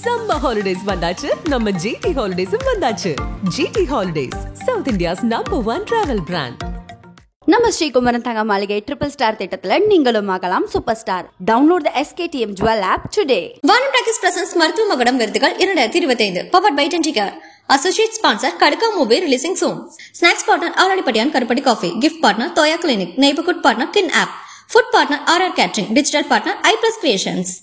Summer holidays வந்தாச்சு, நம்ம GT Holidays வந்தாச்சு. GT Holidays, South India's #1 travel brand. நம்ம ஸ்ரீகுமரன் தங்க மாளிகை ட்ரிபிள் ஸ்டார் திட்டத்துல நீங்களும் ஆகலாம் super star. Download the SKTM Jewel app today. Vaanam talkies presents மருத்துவ மகுடம் விருதுகள் 2025 powered by Denticare. Associate sponsor Kadakka movie releasing soon. Snacks partner Aradipattiyan Karupatti coffee. Gift partner Thoya clinic. Neighbourhood partner Kin app. Food partner RR catering. Digital partner i+ creations.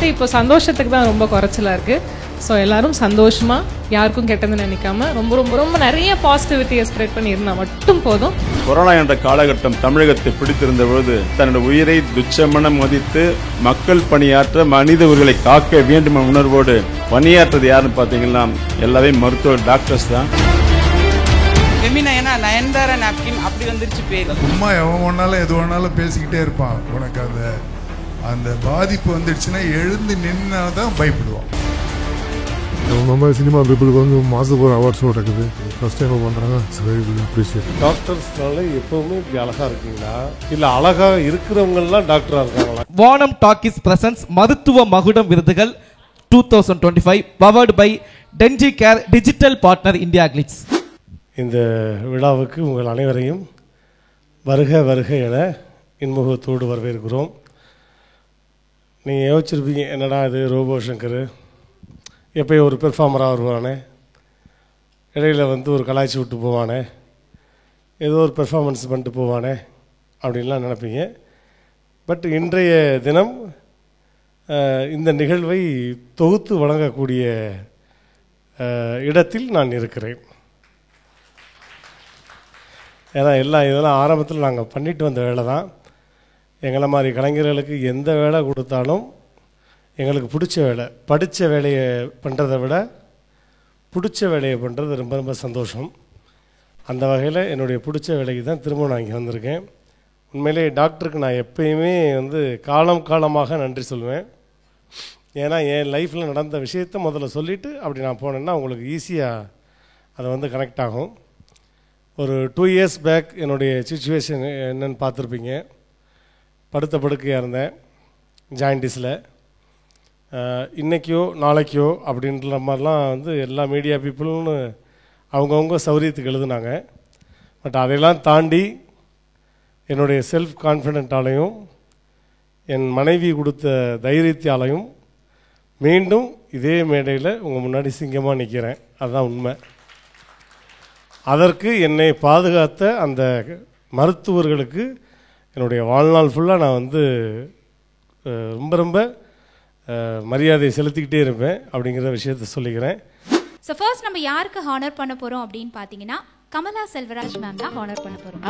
இப்போ சந்தோஷத்துக்கு தான் ரொம்ப குறைச்சலாக இருக்குது. So எல்லாரும் சந்தோஷமாக யாருக்கும் கெட்டது நினைக்காம ரொம்ப ரொம்ப ரொம்ப நிறைய பாசிட்டிவிட்டியை ஸ்ப்ரெட் பண்ணி இருந்தால் மட்டும் போதும். கொரோனா என்ற காலகட்டம் தமிழகத்தை பிடித்திருந்த பொழுது தன்னுடைய உயிரை துச்சமென மதித்து மக்கள் பணியாற்ற மனித உயிர்களை காக்க வேண்டும் என்ற உணர்வோடு பணியாற்றது யாருன்னு பார்த்தீங்கன்னா எல்லாமே மருத்துவர் டாக்டர்ஸ் தான். ஏன்னா நயன்தாரா நாப்கின் அப்படி வந்துருச்சு பேர். சும்மா எவன் ஒன்னாலும் எது வேணாலும் பேசிக்கிட்டே இருப்பான். உனக்கு அந்த பாதிப்பு வந்துடுச்சுன்னா எழுந்து நின்னாதான் பயப்படுவான். நம்ம சினிமா பீப்புளுக்கு வந்து மாதத்துக்கு ஒரு அவார்ட்ஸ் நடக்குது. ஃபர்ஸ்ட் டைம் பண்ணுறாங்க. டாக்டர்ஸ்னால எப்பவுமே இப்படி அழகா இருக்கீங்களா இல்லை அழகா இருக்கிறவங்கலாம் டாக்டராக இருக்காங்களா? வானம் டாக்கீஸ் பிரசன்ஸ் மருத்துவ மகுடம் விருதுகள் 2025 powered by Denticare digital partner India glitz. இந்த விழாவுக்கு உங்கள் அனைவரையும் வருக வருக என இன்முகத்தோடு வரவேற்கிறோம். நீங்கள் யோசிச்சிருப்பீங்க, என்னடா இது ரோபோ சங்கர் எப்போயும் ஒரு பெர்ஃபார்மராக வருவானே, இடையில் வந்து ஒரு கலாய்ச்சி விட்டு போவானே, ஏதோ ஒரு பெர்ஃபார்மன்ஸ் பண்ணிட்டு போவானே அப்படின்லாம் நினைப்பீங்க. பட் இன்றைய தினம் இந்த நிகழ்வை தொகுத்து வழங்கக்கூடிய இடத்தில் நான் இருக்கிறேன். ஏன்னா இதெல்லாம் ஆரம்பத்தில் நாங்கள் பண்ணிட்டு வந்த வேலை தான். எங்களை மாதிரி கலைஞர்களுக்கு எந்த வேலை கொடுத்தாலும் எங்களுக்கு பிடிச்ச வேலை, படித்த வேலையை பண்ணுறதை விட பிடிச்ச வேலையை பண்ணுறது ரொம்ப ரொம்ப சந்தோஷம். அந்த வகையில் என்னுடைய பிடிச்ச வேலைக்கு தான் திரும்ப நான் இங்கே வந்திருக்கேன். உண்மையிலே டாக்டருக்கு நான் எப்பயுமே வந்து காலமாக நன்றி சொல்லுவேன். ஏன்னா என் லைஃப்பில் நடந்த விஷயத்தை முதல்ல சொல்லிவிட்டு அப்படி நான் போனேன்னா உங்களுக்கு ஈஸியாக அதை வந்து கனெக்ட் ஆகும். ஒரு 2 years பேக் என்னுடைய சிச்சுவேஷன் என்னென்னு பார்த்துருப்பீங்க. படுத்த படுக்கையாக இருந்தேன் ஜாயின்டிஸில். இன்றைக்கியோ நாளைக்கோ அப்படின்ற மாதிரிலாம் வந்து எல்லா மீடியா பீப்புள்னு அவங்கவுங்க சௌரியத்துக்கு எழுதுனாங்க. பட் அதையெல்லாம் தாண்டி என்னுடைய செல்ஃப் கான்ஃபிடென்ட்டாலையும் என் மனைவி கொடுத்த தைரியத்தாலையும் மீண்டும் இதே மேடையில் உங்கள் முன்னாடி சிங்கமாக நிற்கிறேன். அதுதான் உண்மை. அதற்கு என்னை பாதுகாத்த அந்த மருத்துவர்களுக்கு என்னுடைய வாழ்நாள் ஃபுல்லாக நான் வந்து ரொம்ப ரொம்ப மரியாதை செலுத்திக்கிட்டே இருப்பேன் அப்படிங்கிற விஷயத்தை சொல்லிக்கிறேன். ஸோ ஃபர்ஸ்ட் நம்ம யாருக்கு ஹானர் பண்ண போகிறோம் அப்படின்னு பார்த்தீங்கன்னா கமலா செல்வராஜ் மேம் தான் ஹானர் பண்ண போகிறோம்.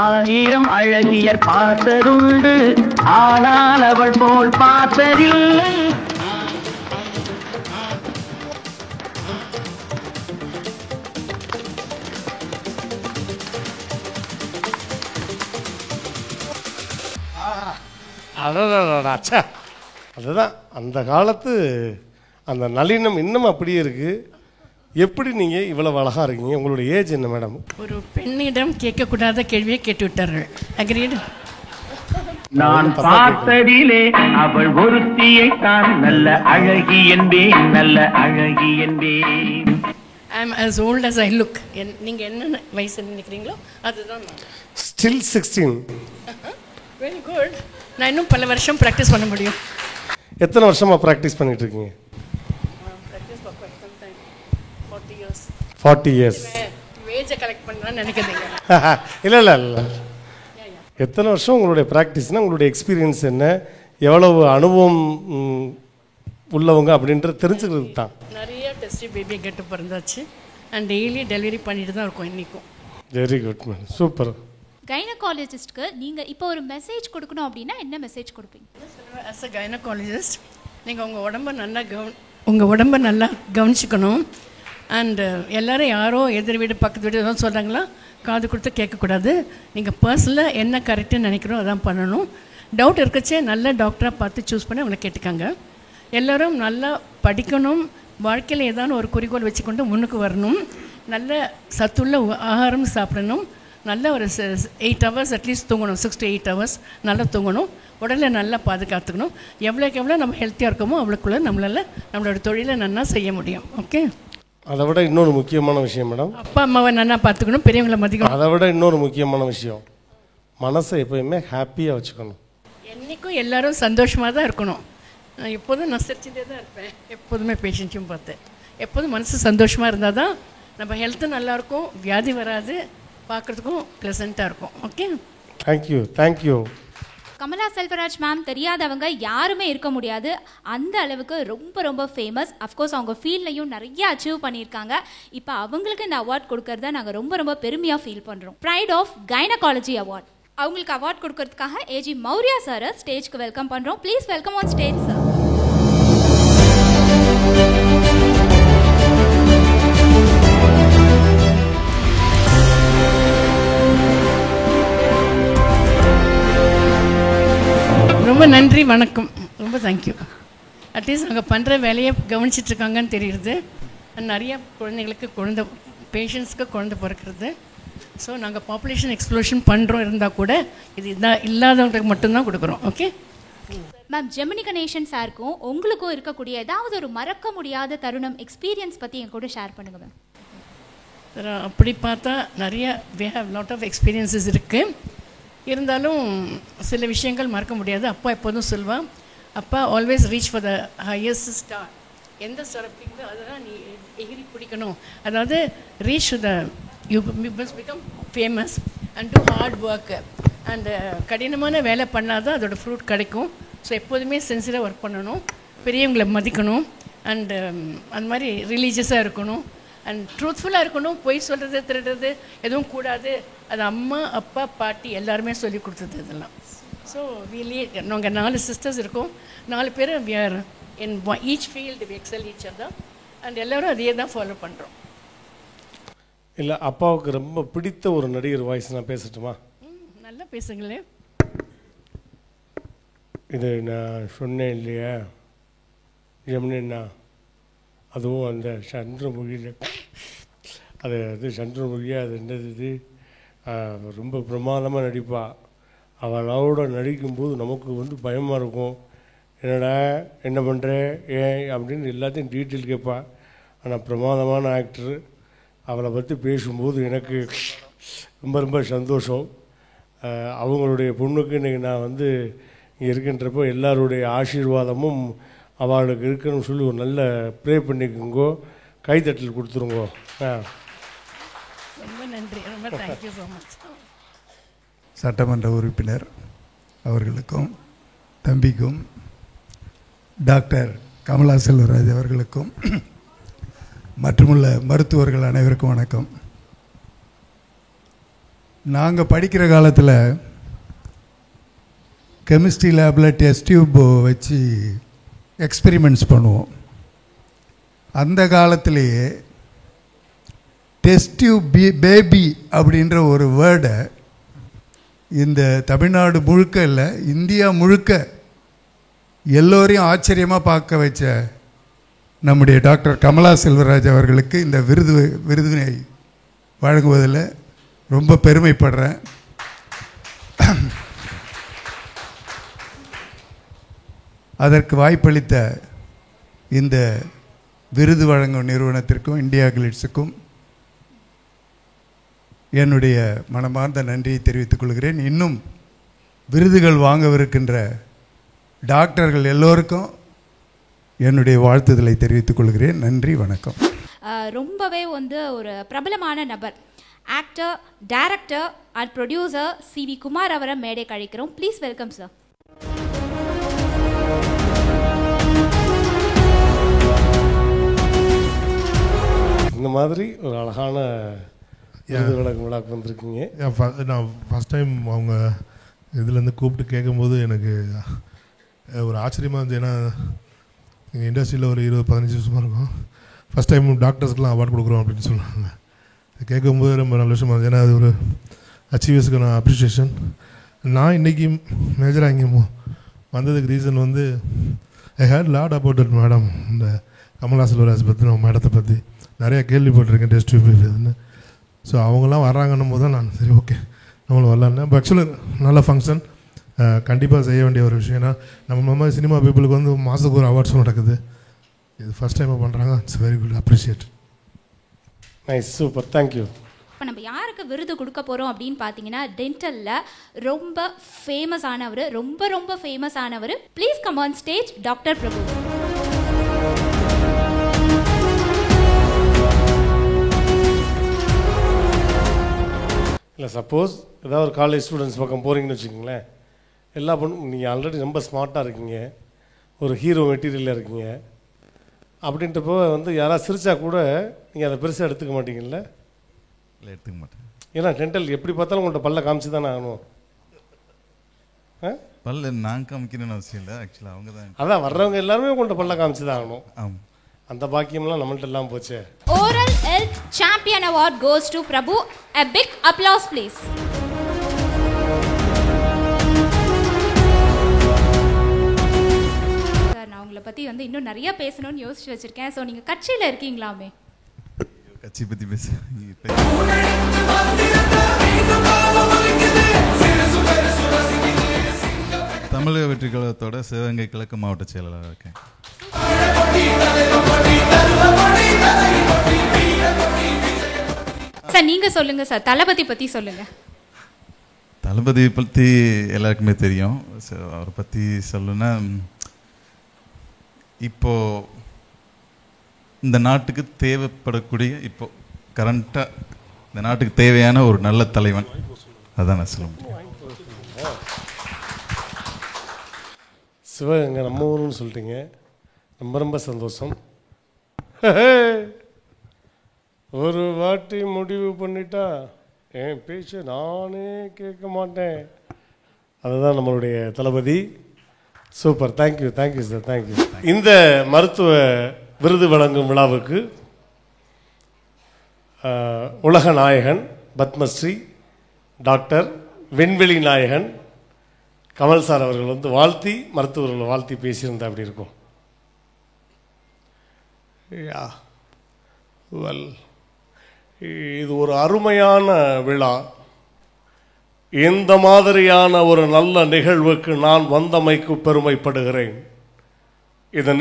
ஆயிரம் அழகியர் பார்த்ததுண்டு, ஆனால் அவள் போல் பார்த்ததில்லை. அதுதான் அந்த காலத்து அந்த நளினம் இன்னும் அப்படியே இருக்குது. எப்படி நீங்கள் இவ்வளவு அழகாக இருக்கீங்க? உங்களுடைய ஏஜ் என்ன மேடம்? ஒரு பெண்ணிடம் கேட்கக்கூடாத கேள்வியை கேட்டு விட்டார்கள். அக்ரீடு. நான் பார்த்ததிலே அவள் ஒருத்தியை தான் நல்ல அழகி என்பேன், நல்ல அழகி என்பேன். ஐ அம் as old as I look. நீங்கள் என்ன வயசு நினைக்கிறீங்களோ அதுதான் நான். Still 16. Very good. நான் இன்னும் பல வருஷம் ப்ராக்டிஸ் பண்ண முடியும். எத்தனை வருஷமாக ப்ராக்டிஸ் பண்ணிட்டு இருக்கீங்க? 40 years. வேஜை கலெக்ட் பண்ணலாம்னு நினைக்கிறீங்க? இல்லை. எத்தனை வருஷம் உங்களுடைய ப்ராக்டிஸ்னால் உங்களுடைய எக்ஸ்பீரியன்ஸ் என்ன, எவ்வளவு அனுபவம் உள்ளவங்க அப்படின்றது தெரிஞ்சுக்கிறது தான். நிறைய டெஸ்ட் பேபி கெட்டு பிறந்தாச்சு அண்ட் டெய்லி டெலிவரி பண்ணிட்டு தான் இருக்கோம் இன்றைக்கும். Very good ma'am, super. கைனகாலஜிஸ்ட்க்கு நீங்கள் இப்போ ஒரு மெசேஜ் கொடுக்கணும் அப்படின்னா என்ன மெசேஜ் கொடுப்பீங்க? ஆஸ் அ கைனகாலஜிஸ்ட் நீங்கள் உங்கள் உடம்பை நல்லா கவனிச்சுக்கணும். அண்டு எல்லோரும் யாரோ எதிர் வீடு பக்கத்து வீடு எதாவது சொல்கிறாங்களா காது கொடுத்து கேட்கக்கூடாது. நீங்கள் பர்சனலாக என்ன கரெக்டுன்னு நினைக்கிறோம் அதான் பண்ணணும். டவுட் இருக்கச்சே நல்ல டாக்டராக பார்த்து சூஸ் பண்ணி அவங்களை கேட்டுக்காங்க. எல்லோரும் நல்லா படிக்கணும், வாழ்க்கையில் ஏதாவது ஒரு குறிக்கோள் வச்சுக்கொண்டு முன்னுக்கு வரணும். நல்ல சத்துள்ள ஆகாரம் சாப்பிடணும். நல்ல ஒரு 8 hours அட்லீஸ்ட் தூங்கணும். 6 to 8 hours நல்லா தூங்கணும். உடலை நல்லா பாதுகாத்துக்கணும். எவ்வளோக்கு எவ்வளோ நம்ம ஹெல்த்தியாக இருக்கோமோ அவ்வளோக்குள்ளே நம்மளால் நம்மளோட தொழிலை நல்லா செய்ய முடியும். ஓகே. அதை விட இன்னொரு முக்கியமான விஷயம் மேடம், அப்பா அம்மாவை நல்லா பார்த்துக்கணும், பெரியவங்களை மதிக்கணும். அதை விட இன்னொரு முக்கியமான விஷயம், மனசை எப்போயுமே ஹாப்பியாக வச்சுக்கணும். என்றைக்கும் எல்லாரும் சந்தோஷமாக தான் இருக்கணும். நான் எப்போதும் நசிச்சுட்டே தான் இருப்பேன். எப்போதுமே பேஷண்ட்ஸையும் பார்த்தேன். எப்போதும் மனசு சந்தோஷமாக இருந்தால் தான் நம்ம ஹெல்த்து நல்லாயிருக்கும், வியாதி வராது, பார்க்குறதுக்கும் ப்ளசண்ட்டாக இருக்கும். Okay, thank you thank you. Kamala Selvaraj ma'am தெரியாதவங்க யாருமே இருக்க முடியாது. அந்த அளவுக்கு ரொம்ப ரொம்ப ஃபேமஸ். அஃப்கோர்ஸ் அவங்க ஃபீல்ட்லையும் நிறைய அச்சீவ் பண்ணியிருக்காங்க. இப்போ அவங்களுக்கு இந்த அவார்ட் கொடுக்கறத நாங்கள் ரொம்ப ரொம்ப பெருமையாக ஃபீல் பண்ணுறோம். Pride of gynaecology award. அவங்களுக்கு அவார்ட் கொடுக்கறதுக்காக ஏஜி மௌரியா சாரை ஸ்டேஜ்க்கு வெல்கம் பண்ணுறோம். Please welcome on stage sir. ரொம்ப நன்றி, வணக்கம். ரொம்ப தேங்க்யூ. அட்லீஸ்ட் அங்கே பண்ணுற வேலையை கவனிச்சிட்ருக்காங்கன்னு தெரியுது. நிறைய குழந்தைங்களுக்கு பேஷண்ட்ஸ்க்கு குழந்தை பிறக்கிறது. ஸோ நாங்கள் பாப்புலேஷன் எக்ஸ்ப்ளோஷன் பண்ணுறோம். இருந்தால் கூட இது இல்லாதவங்களுக்கு மட்டும்தான் கொடுக்குறோம். ஓகே மேம், ஜெமினி கணேசன் சாருக்கும் உங்களுக்கும் இருக்கக்கூடிய ஏதாவது ஒரு மறக்க முடியாத தருணம் எக்ஸ்பீரியன்ஸ் பற்றி என் கூட ஷேர் பண்ணுங்க மேம். அப்படி பார்த்தா நிறைய we have lot of experiences இருக்குது. இருந்தாலும் சில விஷயங்கள் மறக்க முடியாது. அப்பா எப்போதும் சொல்லுவான், அப்பா always reach for the highest star. எந்த ஸ்டாரை பிடிக்குதோ அதெல்லாம் நீ எகிரி பிடிக்கணும். அதாவது reach the you must become famous and do hard work. And கடினமான வேலை பண்ணால் தான் அதோடய ஃப்ரூட் கிடைக்கும். ஸோ எப்போதுமே சின்சியராக ஒர்க் பண்ணணும், பெரியவங்களை மதிக்கணும், அண்டு அந்த மாதிரி ரிலீஜியஸாக இருக்கணும், அண்ட் ட்ரூத்ஃபுல்லாக இருக்கணும். பொய் சொல்கிறது, திருடுறது எதுவும் கூடாது. அது அம்மா அப்பா பாட்டி எல்லாருமே சொல்லி கொடுத்தது இதெல்லாம். ஸோ நாங்கள் 4 சிஸ்டர்ஸ் இருக்கோம். 4 பேர் we are in each field we excel each other. And எல்லோரும் அதையே தான் ஃபாலோ பண்ணுறோம். இல்லை, அப்பாவுக்கு ரொம்ப பிடித்த ஒரு நடிகர் வாய்ஸ் நான் பேசட்டுமா? நல்லா பேசுங்களேன். இது நான் சொன்னேன் இல்லையா ஜெமினா, அதுவும் அந்த சந்திரமுகியில் அது சந்திரமுகியாக அது என்னது இது ரொம்ப பிரமாதமாக நடிப்பாள். அவளோட நடிக்கும்போது நமக்கு பயமாக இருக்கும். என்னடா என்ன பண்ணுற ஏன் அப்படின்னு எல்லாத்தையும் டீட்டெயில் கேட்பாள். ஆனால் பிரமாதமான ஆக்டரு. அவளை பற்றி பேசும்போது எனக்கு ரொம்ப ரொம்ப சந்தோஷம். அவங்களுடைய பொண்ணுக்கு இன்றைக்கி நான் இங்கே இருக்கின்றப்போ எல்லாருடைய ஆசீர்வாதமும் அவளுக்கு இருக்கணும்னு சொல்லி ஒரு நல்ல ப்ரே பண்ணிக்கோங்கோ, கைத்தட்டல் கொடுத்துருங்கோ. ரொம்ப நன்றி, ரொம்ப தேங்க்யூ ஸோ மச். சட்டமன்ற உறுப்பினர் அவர்களுக்கும் தம்பிக்கும் டாக்டர் கமலா செல்வராஜ் அவர்களுக்கும் மற்றுமுள்ள மருத்துவர்கள் அனைவருக்கும் வணக்கம். நாங்கள் படிக்கிற காலத்தில் கெமிஸ்ட்ரி லேபில் டெஸ்ட் டியூப் வச்சு எக்ஸ்பெரிமெண்ட்ஸ் பண்ணுவோம். அந்த காலத்திலேயே டெஸ்ட் டியூப் பேபி அப்படின்ற ஒரு வேர்டை இந்த தமிழ்நாடு முழுக்க இல்லை, இந்தியா முழுக்க எல்லோரையும் ஆச்சரியமாக பார்க்க வச்ச நம்முடைய டாக்டர் கமலா செல்வராஜ் அவர்களுக்கு இந்த விருதினை வழங்குவதில் ரொம்ப பெருமைப்படுறேன். அதற்கு வாய்ப்பளித்த இந்த விருது வழங்கும் நிறுவனத்திற்கும் இந்தியா கிளிட்ஸுக்கும் என்னுடைய மனமார்ந்த நன்றியை தெரிவித்துக் கொள்கிறேன். இன்னும் விருதுகள் வாங்கவிருக்கின்ற டாக்டர்கள் எல்லோருக்கும் என்னுடைய வாழ்த்துதலை தெரிவித்துக் கொள்கிறேன். நன்றி, வணக்கம். ரொம்பவே ஒரு பிரபலமான நபர், actor, director and producer CV Kumar அவரை மேடை கழிக்கிறோம். Please welcome sir. இந்த மாதிரி ஒரு அழகான விழாக்கு வந்திருக்கீங்க. நான் ஃபஸ்ட் டைம் அவங்க இதுலேருந்து கூப்பிட்டு கேட்கும்போது எனக்கு ஒரு ஆச்சரியமாக இருந்துச்சு. ஏன்னா எங்கள் இண்டஸ்ட்ரியில் ஒரு 20-15 வருஷமாக இருக்கும். ஃபஸ்ட் டைம் டாக்டர்ஸ்க்கெலாம் அவார்ட் கொடுக்குறோம் அப்படின்னு சொல்லுவாங்க. கேட்கும்போது ரொம்ப நல்ல விஷயமா இருந்துச்சு. ஏன்னா அது ஒரு அச்சீவர்ஸுக்கு நான் அப்ரிஷியேஷன். நான் இன்றைக்கி மேஜராக இங்கே வந்ததுக்கு reason I hate lot about it madam. இந்த கமலா செல்வராஜ் பற்றி நம்ம மேடத்தை பற்றி நிறைய கேள்விப்பட்டிருக்கேன் டெஸ்ட் இதுன்னு. ஸோ அவங்களாம் வர்றாங்கன்னும் போது தான் நான் சரி ஓகே நம்மளும் வரலான்னு. இப்போ ஆக்சுவலாக நல்ல ஃபங்க்ஷன், கண்டிப்பாக செய்ய வேண்டிய ஒரு விஷயம். ஏன்னா நம்ம மாதிரி சினிமா பீப்புளுக்கு வந்து மாதத்துக்கு ஒரு அவார்ட்ஸும் நடக்குது. இது ஃபஸ்ட் டைமாக பண்ணுறாங்க. It's very good, appreciate. Nice, super, thank you. இப்போ நம்ம யாருக்கு விருது கொடுக்க போகிறோம் அப்படின்னு பார்த்தீங்கன்னா டென்டலில் ரொம்ப ஃபேமஸ் ஆனவர், ரொம்ப ஃபேமஸ் ஆனவர். Please come on stage doctor Prabhu. இல்லை, சப்போஸ் ஏதாவது ஒரு காலேஜ் ஸ்டூடெண்ட்ஸ் பக்கம் போகிறீங்கன்னு வச்சுக்கோங்களேன், எல்லா பொண்ணும் நீங்கள் ஆல்ரெடி ரொம்ப ஸ்மார்ட்டாக இருக்கீங்க, ஒரு ஹீரோ மெட்டீரியலில் இருக்கீங்க அப்படின்றப்போ வந்து யாராவது சிரிச்சா கூட நீங்கள் அதை பெருசாக எடுத்துக்க மாட்டீங்கல்ல? இல்லை, எடுத்துக்க மாட்டேன். ஏன்னா டென்டல் எப்படி பார்த்தாலும் உங்கள்கிட்ட பல்ல காமிச்சு தானே ஆகணும். பல்ல நான் காமிக்கணும்னு அவசியம் இல்லை, ஆக்சுவலாக அவங்க தான். அதான் வர்றவங்க எல்லாருமே உங்கள்கிட்ட பல்ல காமிச்சு தான் ஆகணும். ஆமாம், அந்த பாக்கியம்லாம் நம்மள்ட்ட எல்லாம் போச்சே. Oral Health Champion Award goes to Prabhu. A big applause please. Sir, நான் உங்களை பற்றி வந்து இன்னும் நிறைய பேசணும்னு யோசிச்சு வச்சுருக்கேன். ஸோ நீங்கள் கட்சியில் இருக்கீங்களாமே? கட்சி பற்றி பேச தமிழக வெற்றி கழகத்தோட சிவகங்கை கிழக்கு மாவட்ட செயலாளராக இருக்கேன். சார் நீங்கள் சொல்லுங்கள் சார், தளபதி பற்றி சொல்லுங்கள். தளபதி பற்றி எல்லாருக்குமே தெரியும். ஸோ அவரை பற்றி சொல்லணுன்னா, இப்போ இந்த நாட்டுக்கு தேவைப்படக்கூடிய, இப்போ கரண்ட்டாக இந்த நாட்டுக்கு தேவையான ஒரு நல்ல தலைவன், அதான் நான் சொல்ல முடியும். சிவகங்கை நம்ம ஊருன்னு சொல்லிட்டீங்க, ரொம்ப சந்தோஷம். ஒரு வாட்டி முடிவு பண்ணிட்டா என் பேச்சு நானே கேட்க மாட்டேன். அதுதான் நம்மளுடைய தளபதி. Super, thank you sir, thank you. இந்த மருத்துவ விருது வழங்கும் விழாவுக்கு உலக நாயகன் பத்மஸ்ரீ டாக்டர் விண்வெளி நாயகன் கமல் சார் அவர்கள் வந்து வாழ்த்தி, மருத்துவர்களை வாழ்த்தி பேசியிருந்தா அப்படி இருக்கும். இது ஒரு அருமையான விழா. இந்த மாதிரியான ஒரு நல்ல நிகழ்வுக்கு நான் வந்தமைக்கு பெருமைப்படுகிறேன். இது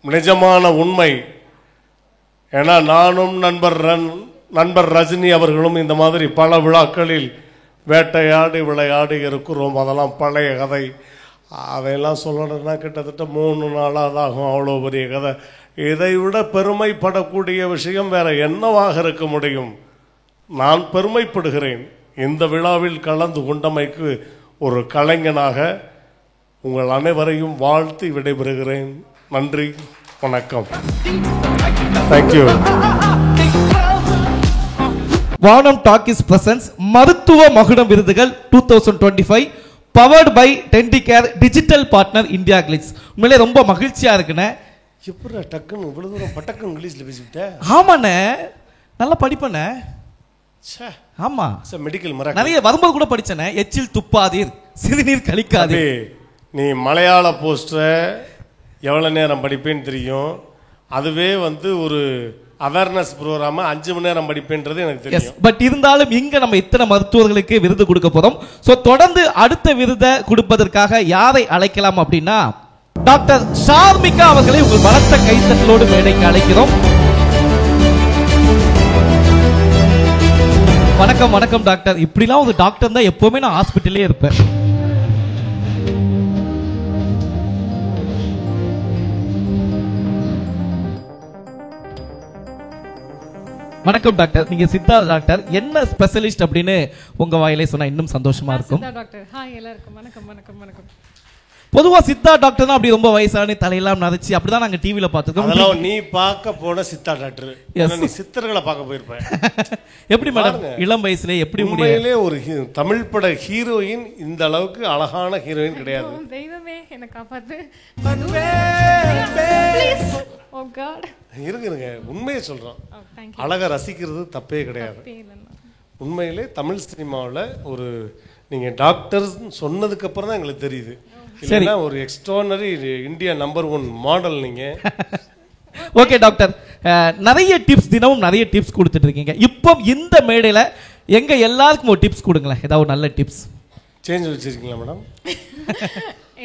நிஜமான உண்மை. ஏன்னா நானும் நண்பர் ரஜினி அவர்களும் இந்த மாதிரி பல விழாக்களில் வேட்டையாடி விளையாடி இருக்கிறோம். அதெல்லாம் பழைய கதை. அதையெல்லாம் சொல்லணும்னா கிட்டத்தட்ட 3 நாளாக ஆகும். அவ்வளோ பெரிய கதை. இதை விட பெருமைப்படக்கூடிய விஷயம் வேற என்னவாக இருக்க முடியும்? நான் பெருமைப்படுகிறேன். இந்த விழாவில் கலந்து கொண்டமைக்கு ஒரு கலைஞனாக உங்கள் அனைவரையும் வாழ்த்தி விடைபெறுகிறேன். நன்றி, வணக்கம். தேங்க்யூ. வானம் டாக்கிஸ் பிரசன்ஸ் மருத்துவ மகுடம் விருதுகள் 2025 powered by Denticare digital partner India glitz. உண்மையிலே ரொம்ப மகிழ்ச்சியா இருக்குண்ணே. எப்படி டக்குன்னு இவ்வளவு தூரம் பட்டக்குன்னு இங்கிலீஷில் பேசிவிட்டேன்? ஆமாண்ணே, நல்லா படிப்பண்ணே. ஆமா, மெடிக்கல் நிறைய வரும்போது கூட படிச்சேனே. எச்சில் துப்பாதீர், சிறுநீர் கழிக்காதீர். நீ மலையாள போஸ்டரை எவ்வளோ நேரம் படிப்பேன்னு தெரியும். அதுவே வந்து ஒரு அவேர்னஸ் ப்ரோக்ராம 5 மணி நேரம் படிப்பேன்றது எனக்கு தெரியும். பட் இருந்தாலும் இங்க நம்ம இத்தனை மருத்துவர்களுக்கு விருது கொடுக்க போறோம். சோ தொடர்ந்து அடுத்த விருதை கொடுப்பதற்காக யாரை அழைக்கலாம் அப்படின்னா, டாக்டர் ஷார்மிகா அவர்களை உங்கள் பலத்த கைத்தட்டலோடு மேடைக்கு அழைக்கிறோம். வணக்கம் டாக்டர். இப்படிலாம் ஒரு டாக்டர் தான் எப்பவுமே நான் ஹாஸ்பிட்டலே இருப்பேன். வணக்கம் டாக்டர். நீங்க சித்தா டாக்டர், என்ன ஸ்பெஷலிஸ்ட் அப்படின்னு உங்க வாயிலே சொன்னா இன்னும் சந்தோஷமா இருக்கும். பொதுவா சித்தா டாக்டர் தான் அப்படி ரொம்ப வயசான தலையெல்லாம் நரைச்சி அப்படிதான் நாங்க டிவில பாத்துருக்கோம். அதெல்லாம் நீ பார்க்க போன சித்தா டாக்டர், நீ சித்தர்களை பார்க்க போயிருப்ப. எப்படி மேடம் இளம் வயசுல எப்படி உண்மையிலே ஒரு தமிழ் பட ஹீரோயின் இந்த அளவுக்கு அழகான ஹீரோயின் கிடையாது. தெய்வமே என்ன காப்பாத்து. இருங்க, உண்மையை சொல்றோம். அழகை ரசிக்கிறது தப்பே கிடையாது. உண்மையிலே தமிழ் சினிமாவில் ஒரு நீங்க டாக்டர் சொன்னதுக்கு அப்புறம் தான் எங்களுக்கு தெரியுது. இல்லைன்னா ஒரு எக்ஸ்ட்ரானரி இந்தியா நம்பர் 1 மாடல் நீங்க. ஓகே டாக்டர், நிறைய டிப்ஸ், தினமும் நிறைய டிப்ஸ் கொடுத்துட்டு இருக்கீங்க. இப்போ இந்த மேடையில் எங்க எல்லாருக்கும் ஒரு டிப்ஸ் கொடுங்களேன், ஏதாவது ஒரு நல்ல டிப்ஸ். சேஞ்ச் வச்சிருக்கீங்களா மேடம்?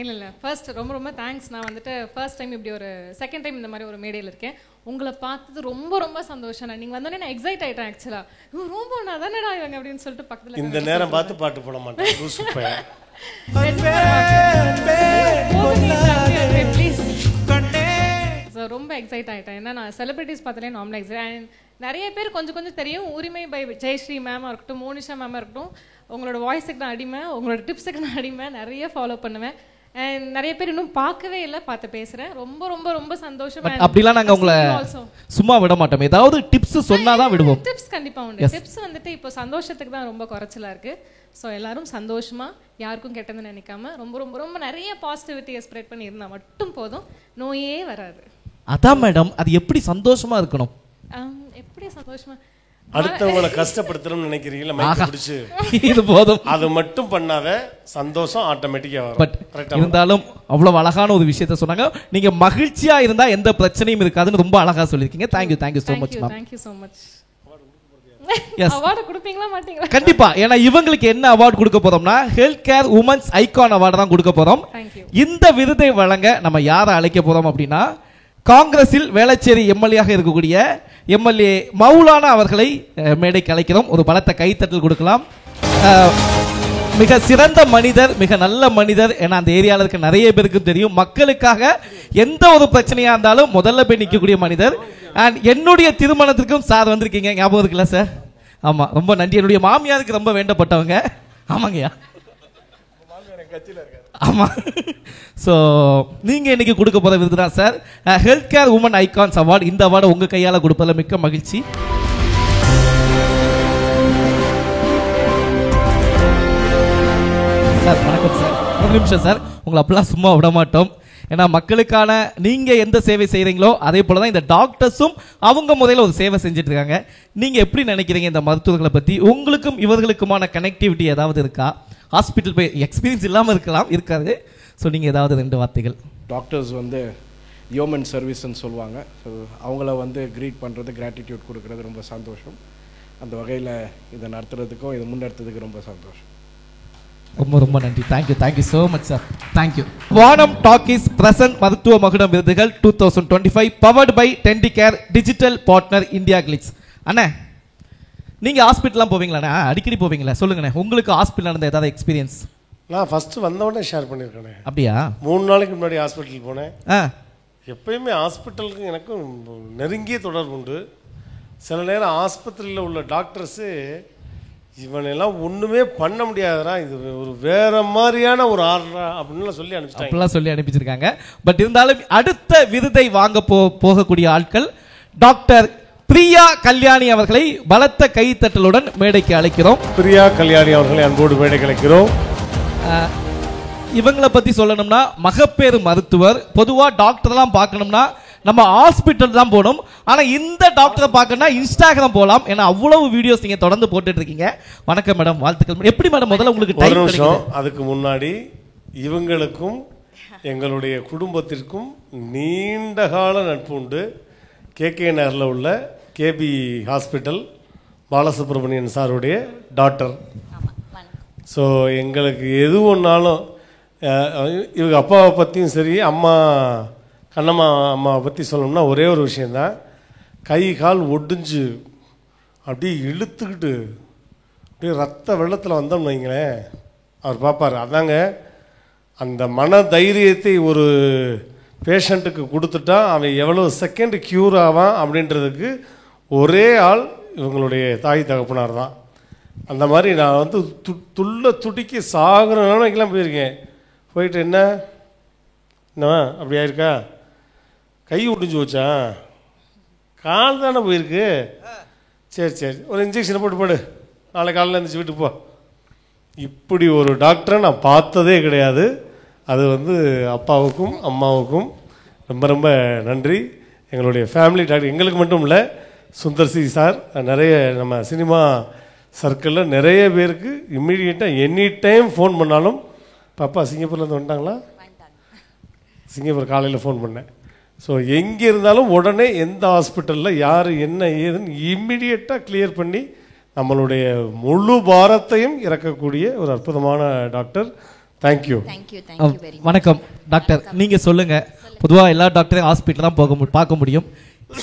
இல்லை ஃபர்ஸ்ட் ரொம்ப ரொம்ப தேங்க்ஸ். நான் வந்துட்டு ஃபர்ஸ்ட் டைம் இப்படி ஒரு செகண்ட் டைம் இந்த மாதிரி ஒரு மேடையில் இருக்கேன். உங்களை பார்த்தது ரொம்ப ரொம்ப சந்தோஷம். நீங்கள் வந்தோடனே நான் எக்ஸைட் ஆகிட்டேன். ஆக்சுவலாக ரொம்ப நான் தானடா இவங்க அப்படின்னு சொல்லிட்டு பக்கத்தில் இந்த நேரம் பார்த்து பாட்டு போட மாட்டேன். ஸோ ரொம்ப எக்ஸைட் ஆகிட்டேன். ஏன்னா நான் செலிபிரிட்டிஸ் பார்த்தாலே நார்மலாக எக்ஸைட். அண்ட் நிறைய பேர் கொஞ்சம் கொஞ்சம் தெரியும். உரிமை பை ஜெயஸ்ரீ மேமாக இருக்கட்டும், மோனிஷா மேமாக இருக்கட்டும், உங்களோட வாய்ஸுக்கு நான் அடிமை, உங்களோட டிப்ஸுக்கு நான் அடிமை, நிறைய ஃபாலோ பண்ணுவேன். அண்ட் நிறைய பேர் இன்னும் பார்க்கவே இல்லை, பார்த்து பேசுகிறேன். ரொம்ப ரொம்ப ரொம்ப சந்தோஷம். அப்படிலாம் நாங்கள் உங்களை சும்மா விட மாட்டோம், ஏதாவது டிப்ஸ் சொன்னாதான் விடுவோம். டிப்ஸ் கண்டிப்பாக உண்டு. டிப்ஸ் வந்துட்டு இப்போ சந்தோஷத்துக்கு தான் ரொம்ப குறைச்சலாக இருக்குது. ஸோ எல்லாரும் சந்தோஷமாக, யாருக்கும் கெட்டது நினைக்காம ரொம்ப ரொம்ப ரொம்ப நிறைய பாசிட்டிவிட்டியை ஸ்ப்ரெட் பண்ணி இருந்தால் மட்டும் போதும், நோயே வராது. அதான் மேடம், அது எப்படி சந்தோஷமா இருக்கணும்? எப்படி சந்தோஷமா? அடுத்தவங்களை கஷ்டப்படுத்தணும்னு நினைக்கிறீங்களா? மைக் பிடிச்சு இது போதும், அது மட்டும் பண்ணாத, சந்தோஷம் ஆட்டோமேட்டிக்கா வரும். பட் இருந்தாலும் அவ்வளவு அழகான ஒரு விஷயத்தை சொன்னாங்க. நீங்க மகிழ்ச்சியா இருந்தா எந்த பிரச்சனையும் இருக்காதுன்னு ரொம்ப அழகா சொல்லிருக்கீங்க. Thank you so much ma'am. Thank you so much. Yes, award கொடுப்பீங்களா மாட்டீங்களா? கண்டிப்பா. ஏன்னா இவங்களுக்கு என்ன அவார்டு கொடுக்க போறோம்னா health care women's icon award தான் கொடுக்க போறோம். இந்த விருதை வழங்க நம்ம யாரை அழைக்க போறோம் அப்படின்னா, காங்கிரஸில் வேளச்சேரி எம்எல்ஏயாக இருக்கக்கூடிய எம்எல்ஏ மௌலானா அவர்களை மேடைக்கு அழைக்கிறோம். ஒரு பலத்த கைத்தட்டல் கொடுக்கலாம். மிக சிறந்த மனிதர், மிக நல்ல மனிதர். ஏன்னா அந்த ஏரியாவில் இருக்க நிறைய பேருக்கு தெரியும், மக்களுக்காக எந்த ஒரு பிரச்சனையா இருந்தாலும் முதல்ல போய் நிற்கக்கூடிய மனிதர். அண்ட் என்னுடைய திருமணத்திற்கும் சார் வந்திருக்கீங்க, ஞாபகம் இருக்குல்ல சார்? ஆமா, ரொம்ப நன்றி. என்னுடைய மாமியாருக்கு ரொம்ப வேண்டப்பட்டவங்க. ஆமாங்கய்யா, ஆமா. ஸோ நீங்க இன்னைக்கு கொடுக்க போற விருது தான் sir health care women icons award. இந்த அவார்டு உங்க கையால கொடுப்பதில் மிக்க மகிழ்ச்சி. சார் வணக்கம் சார். ஒரு நிமிஷம் சார், உங்களை அப்பெல்லாம் சும்மா விட மாட்டோம். ஏன்னா மக்களுக்கான நீங்க எந்த சேவை செய்யறீங்களோ அதே போலதான் இந்த டாக்டர்ஸும் அவங்க முறையில் ஒரு சேவை செஞ்சுட்டு இருக்காங்க. நீங்க எப்படி நினைக்கிறீங்க இந்த மருத்துவர்களை பத்தி? உங்களுக்கும் இவர்களுக்குமான கனெக்டிவிட்டி ஏதாவது இருக்கா? ஹாஸ்பிட்டல் போய் எக்ஸ்பீரியன்ஸ் இல்லாமல் இருக்காது. ஸோ நீங்கள் ஏதாவது 2 வார்த்தைகள். டாக்டர்ஸ் ஹியூமன் சர்வீஸ்ன்னு சொல்லுவாங்க. ஸோ அவங்கள க்ரீட் பண்ணுறது, கிராட்டிடியூட் கொடுக்குறது ரொம்ப சந்தோஷம். அந்த வகையில் இதை நடத்துறதுக்கும் இதை முன்னெடுத்ததுக்கு ரொம்ப சந்தோஷம். ரொம்ப ரொம்ப நன்றி. Thank you so much sir. Thank you. Vaanam talkies present மருத்துவ மகுடம் விருதுகள் 2025 powered by Denticare digital partner India glitz. அண்ணே, நீங்கள் ஹாஸ்பிட்டல்லாம் போவீங்களாண்ணே? அடிக்கடி போவீங்களா? சொல்லுங்கண்ணே, உங்களுக்கு ஹாஸ்பிட்டல் நடந்த ஏதாவது எக்ஸ்பீரியன்ஸ்? நான் ஃபஸ்ட்டு வந்தவொடனே ஷேர் பண்ணியிருக்கேனே. அப்படியா? 3 நாளைக்கு முன்னாடி ஹாஸ்பிட்டல் போனேன். எப்பயுமே ஹாஸ்பிட்டலுக்கு எனக்கும் நெருங்கிய தொடர்பு உண்டு. சில நேரம் ஆஸ்பத்திரியில் உள்ள டாக்டர்ஸு இவனெல்லாம் ஒன்றுமே பண்ண முடியாதுடா, இது ஒரு வேற மாதிரியான ஒரு ஆர்டரா அப்படின்னு சொல்லி அனுப்பிச்சிருக்காங்க. பட் இருந்தாலும் அடுத்த விருதை வாங்க போகக்கூடிய ஆட்கள் டாக்டர் பிரியா கல்யாணி அவர்களை பலத்த கைத்தட்டலுடன் மேடைக்கு அழைக்கிறோம். பிரியா கல்யாணி அவர்களை அன்போடு மேடைக்கு அழைக்கிறோம். இவங்களை பத்தி சொல்லணும்னா மகப்பேறு மருத்துவர். பொதுவா டாக்டர்லாம் பார்க்கணும்னா நம்ம ஹாஸ்பிட்டல் தான் போகணும். ஆனா இந்த டாக்டரை பார்க்கணும்னா இன்ஸ்டாகிராம் போகலாம். ஏன்னா அவ்வளவு வீடியோஸ் நீங்க தொடர்ந்து போட்டுட்டு இருக்கீங்க. வணக்கம் மேடம், வாழ்த்துக்கள். எப்படி மேடம் முதல்ல உங்களுக்கு டைம் கிடைக்கும்? அதுக்கு முன்னாடி இவங்களுக்கும் எங்களுடைய குடும்பத்திற்கும் நீண்டகால நட்பு உண்டு. கேகே நகரில் உள்ள கேபி ஹாஸ்பிட்டல் பாலசுப்ரமணியன் சாருடைய டாக்டர். ஸோ எங்களுக்கு எது ஒன்றாலும் இவங்க அப்பாவை பற்றியும் சரி, அம்மா கண்ணம்மா அம்மாவை பற்றி சொல்லணும்னா ஒரே ஒரு விஷயந்தான். கை கால் ஒடிஞ்சு அப்படியே இழுத்துக்கிட்டு அப்படியே ரத்த வெள்ளத்தில் வந்தோம்னு வைங்களேன், அவர் பார்ப்பார். அதாங்க அந்த மன தைரியத்தை ஒரு பேஷண்ட்டுக்கு கொடுத்துட்டா அவன் எவ்வளோ செகண்ட் க்யூர் ஆவான் அப்படின்றதுக்கு ஒரே ஆள் இவங்களுடைய தாய் தகப்பனார் தான். அந்த மாதிரி நான் துள்ள துடிக்கி சாகுற நிலைமைக்கெல்லாம் போயிருக்கேன். போயிட்டு என்னவா அப்படி ஆயிருக்கா, கை ஒடிஞ்சு வச்சான், கால் தானே போயிருக்கு, சரி ஒரு இன்ஜெக்ஷனை போட்டு நாளை காலையில் இருந்துச்சு வீட்டுக்கு போ. இப்படி ஒரு டாக்டரை நான் பார்த்ததே கிடையாது. அது அப்பாவுக்கும் அம்மாவுக்கும் ரொம்ப ரொம்ப நன்றி. எங்களுடைய ஃபேமிலி டாக்டர் எங்களுக்கு மட்டும் இல்லை, சுந்தர்சி சார், நிறைய நம்ம சினிமா சர்க்கிளில் நிறைய பேருக்கு இம்மிடியேட்டாக எனி டைம் ஃபோன் பண்ணாலும், பாப்பா சிங்கப்பூர்லேருந்து வந்துட்டாங்களா? சிங்கப்பூர் காலையில் ஃபோன் பண்ணேன். ஸோ எங்கே இருந்தாலும் உடனே எந்த ஹாஸ்பிட்டலில் யார் என்ன ஏதுன்னு இம்மிடியட்டாக கிளியர் பண்ணி நம்மளுடைய முழு பாரத்தையும் இறக்கக்கூடிய ஒரு அற்புதமான டாக்டர். தேங்க்யூ. வணக்கம் டாக்டர், நீங்கள் சொல்லுங்கள். பொதுவாக எல்லா டாக்டரையும் ஹாஸ்பிட்டல் தான் பார்க்க முடியும்.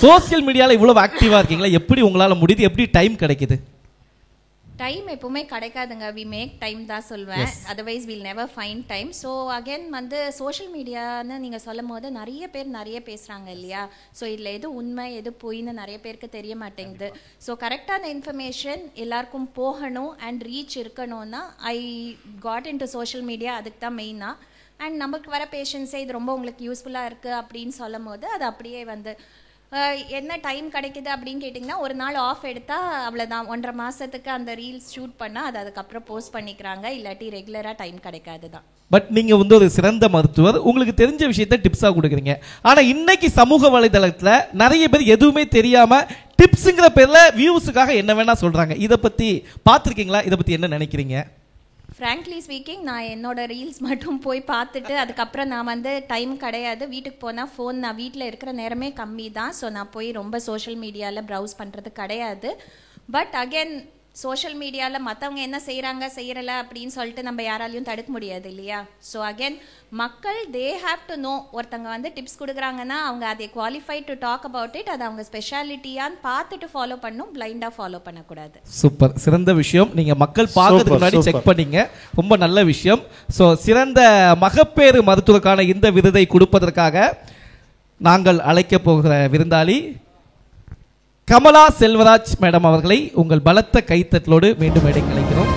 சோசியல் மீடியாவில் இவ்வளோ ஆக்டிவாக இருக்கீங்களா, எப்படி உங்களால் முடியுது, எப்படி டைம் கிடைக்குது? டைம் எப்பவுமே கிடைக்காதுங்க. வி மேக் டைம் தான் சொல்வேன். Otherwise will never find time. So again வந்து சோஷியல் மீடியான்னு நீங்கள் சொல்லும் போது நிறைய பேர் நிறைய பேசுகிறாங்க இல்லையா? ஸோ இதில் எது உண்மை எது பொய்ன்னு நிறைய பேருக்கு தெரிய மாட்டேங்குது. ஸோ கரெக்டான இன்ஃபர்மேஷன் எல்லாருக்கும் போகணும் அண்ட் ரீச் இருக்கணும்னா I got in to social media. அதுக்கு தான் மெயினாக. அண்ட் நமக்கு வர பேஷண்ட்ஸே இது ரொம்ப உங்களுக்கு யூஸ்ஃபுல்லாக இருக்குது அப்படின்னு சொல்லும் போது அது அப்படியே வந்து என்ன டைம் கிடைக்குது அப்படின்னு கேட்டிங்கன்னா, ஒரு நாள் ஆஃப் எடுத்தால் அவ்வளோதான். 1.5 மாதத்துக்கு அந்த ரீல்ஸ் ஷூட் பண்ணால் அது அதுக்கப்புறம் போஸ்ட் பண்ணிக்கிறாங்க. இல்லாட்டி ரெகுலராக டைம் கிடைக்காது தான். பட் நீங்கள் வந்து ஒரு சிறந்த மருத்துவர், உங்களுக்கு தெரிஞ்ச விஷயத்த டிப்ஸாக கொடுக்குறீங்க. ஆனால் இன்னைக்கு சமூக வலைதளத்தில் நிறைய பேர் எதுவுமே தெரியாமல் டிப்ஸுங்கிற பேரில் வியூஸுக்காக என்ன வேணால் சொல்கிறாங்க. இதை பற்றி பார்த்துருக்கீங்களா? இதை பற்றி என்ன நினைக்கிறீங்க? ஃப்ராங்க்லி ஸ்பீக்கிங், நான் என்னோட ரீல்ஸ் மட்டும் போய் பார்த்துட்டு அதுக்கப்புறம் நான் வந்து டைம் கிடையாது. வீட்டுக்கு போனால் ஃபோன், நான் வீட்டில் இருக்கிற நேரமே கம்மி தான். ஸோ நான் போய் ரொம்ப சோஷியல் மீடியாவில் ப்ரௌஸ் பண்ணுறது கிடையாது. பட் அகெயின் சோஷியல் மீடியாவில் மற்றவங்க என்ன செய்யலை அப்படின்னு சொல்லிட்டு நம்ம யாராலையும் தடுக்க முடியாது இல்லையா? ஸோ அகெயின் மக்கள் தே ஹாவ் டு நோ. ஒருத்தங்க வந்து டிப்ஸ் கொடுக்குறாங்கன்னா அவங்க அதை qualified to talk about it. அது அவங்க ஸ்பெஷாலிட்டியான்னு பார்த்துட்டு ஃபாலோ பண்ணணும், பிளைண்டாக ஃபாலோ பண்ணக்கூடாது. சூப்பர், சிறந்த விஷயம். நீங்கள் மக்கள் பார்க்கறதுக்கு முன்னாடி செக் பண்ணீங்க, ரொம்ப நல்ல விஷயம். ஸோ சிறந்த மகப்பேறு மருத்துவருக்கான இந்த விருதை கொடுப்பதற்காக நாங்கள் அழைக்க போகிற விருந்தாளி கமலா செல்வராஜ் மேடம் அவர்களை உங்கள் பலத்த கைத்தட்டலோடு மீண்டும் மேடைக்கு அழைக்கிறோம்.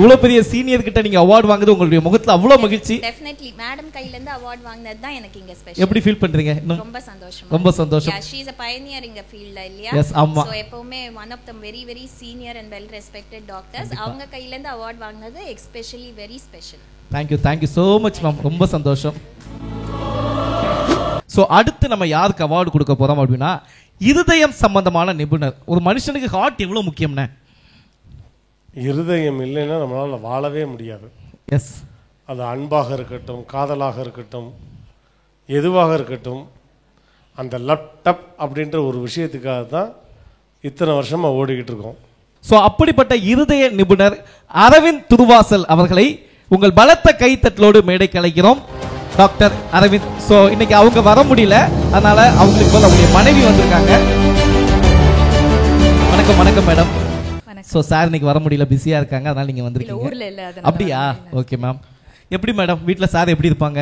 இவ்வளோ பெரிய சீனியர் கிட்ட நீங்க அவார்ட் வாங்குறது உங்களுடைய முகத்துல அவ்வளோ மகிழ்ச்சி. டெஃபினெட்லி மேடம் கையில இருந்து அவார்ட் வாங்குனது தான் எனக்கு இங்க ஸ்பெஷல். எப்படி ஃபீல் பண்றீங்க? ரொம்ப சந்தோஷம். ரொம்ப சந்தோஷம். She is a pioneer in the field இல்லையா? எஸ், ஆமா. சோ எப்பவுமே one of the very very senior and well respected doctors. அவங்க கையில இருந்து அவார்ட் வாங்குனது especially very special. Thank you so much ma'am, ரொம்ப சந்தோஷம். ஸோ அடுத்து நம்ம யாருக்கு அவார்டு கொடுக்க போறோம் அப்படின்னா, இருதயம் சம்பந்தமான நிபுணர். ஒரு மனுஷனுக்கு ஹார்ட் எவ்வளோ முக்கியம்னே? இருதயம் இல்லைன்னா நம்மளால் வாழவே முடியாது. எஸ், அது அன்பாக இருக்கட்டும், காதலாக இருக்கட்டும், எதுவாக இருக்கட்டும், அந்த லேப்டாப் அப்படின்ற ஒரு விஷயத்துக்காக தான் இத்தனை வருஷமாக ஓடிக்கிட்டு இருக்கோம். ஸோ அப்படிப்பட்ட இருதய நிபுணர் அரவிந்த் துருவாசல் அவர்களை உங்கள் பலத்த கைத்தட்டலோடு மேடைக்கு அழைக்கிறோம். டாக்டர் அரவிந்த். ஸோ இன்னைக்கு அவங்க வர முடியல, அதனால அவங்களுக்கு போல அவங்களுடைய மனைவி வந்திருக்காங்க. வணக்கம். வணக்கம் மேடம். ஸோ சார் இன்னைக்கு வர முடியல, பிஸியாக இருக்காங்க, அதனால நீங்கள் வந்திருக்கீங்க. அப்படியா? Okay ma'am. எப்படி மேடம் வீட்டில் சார் எப்படி இருப்பாங்க?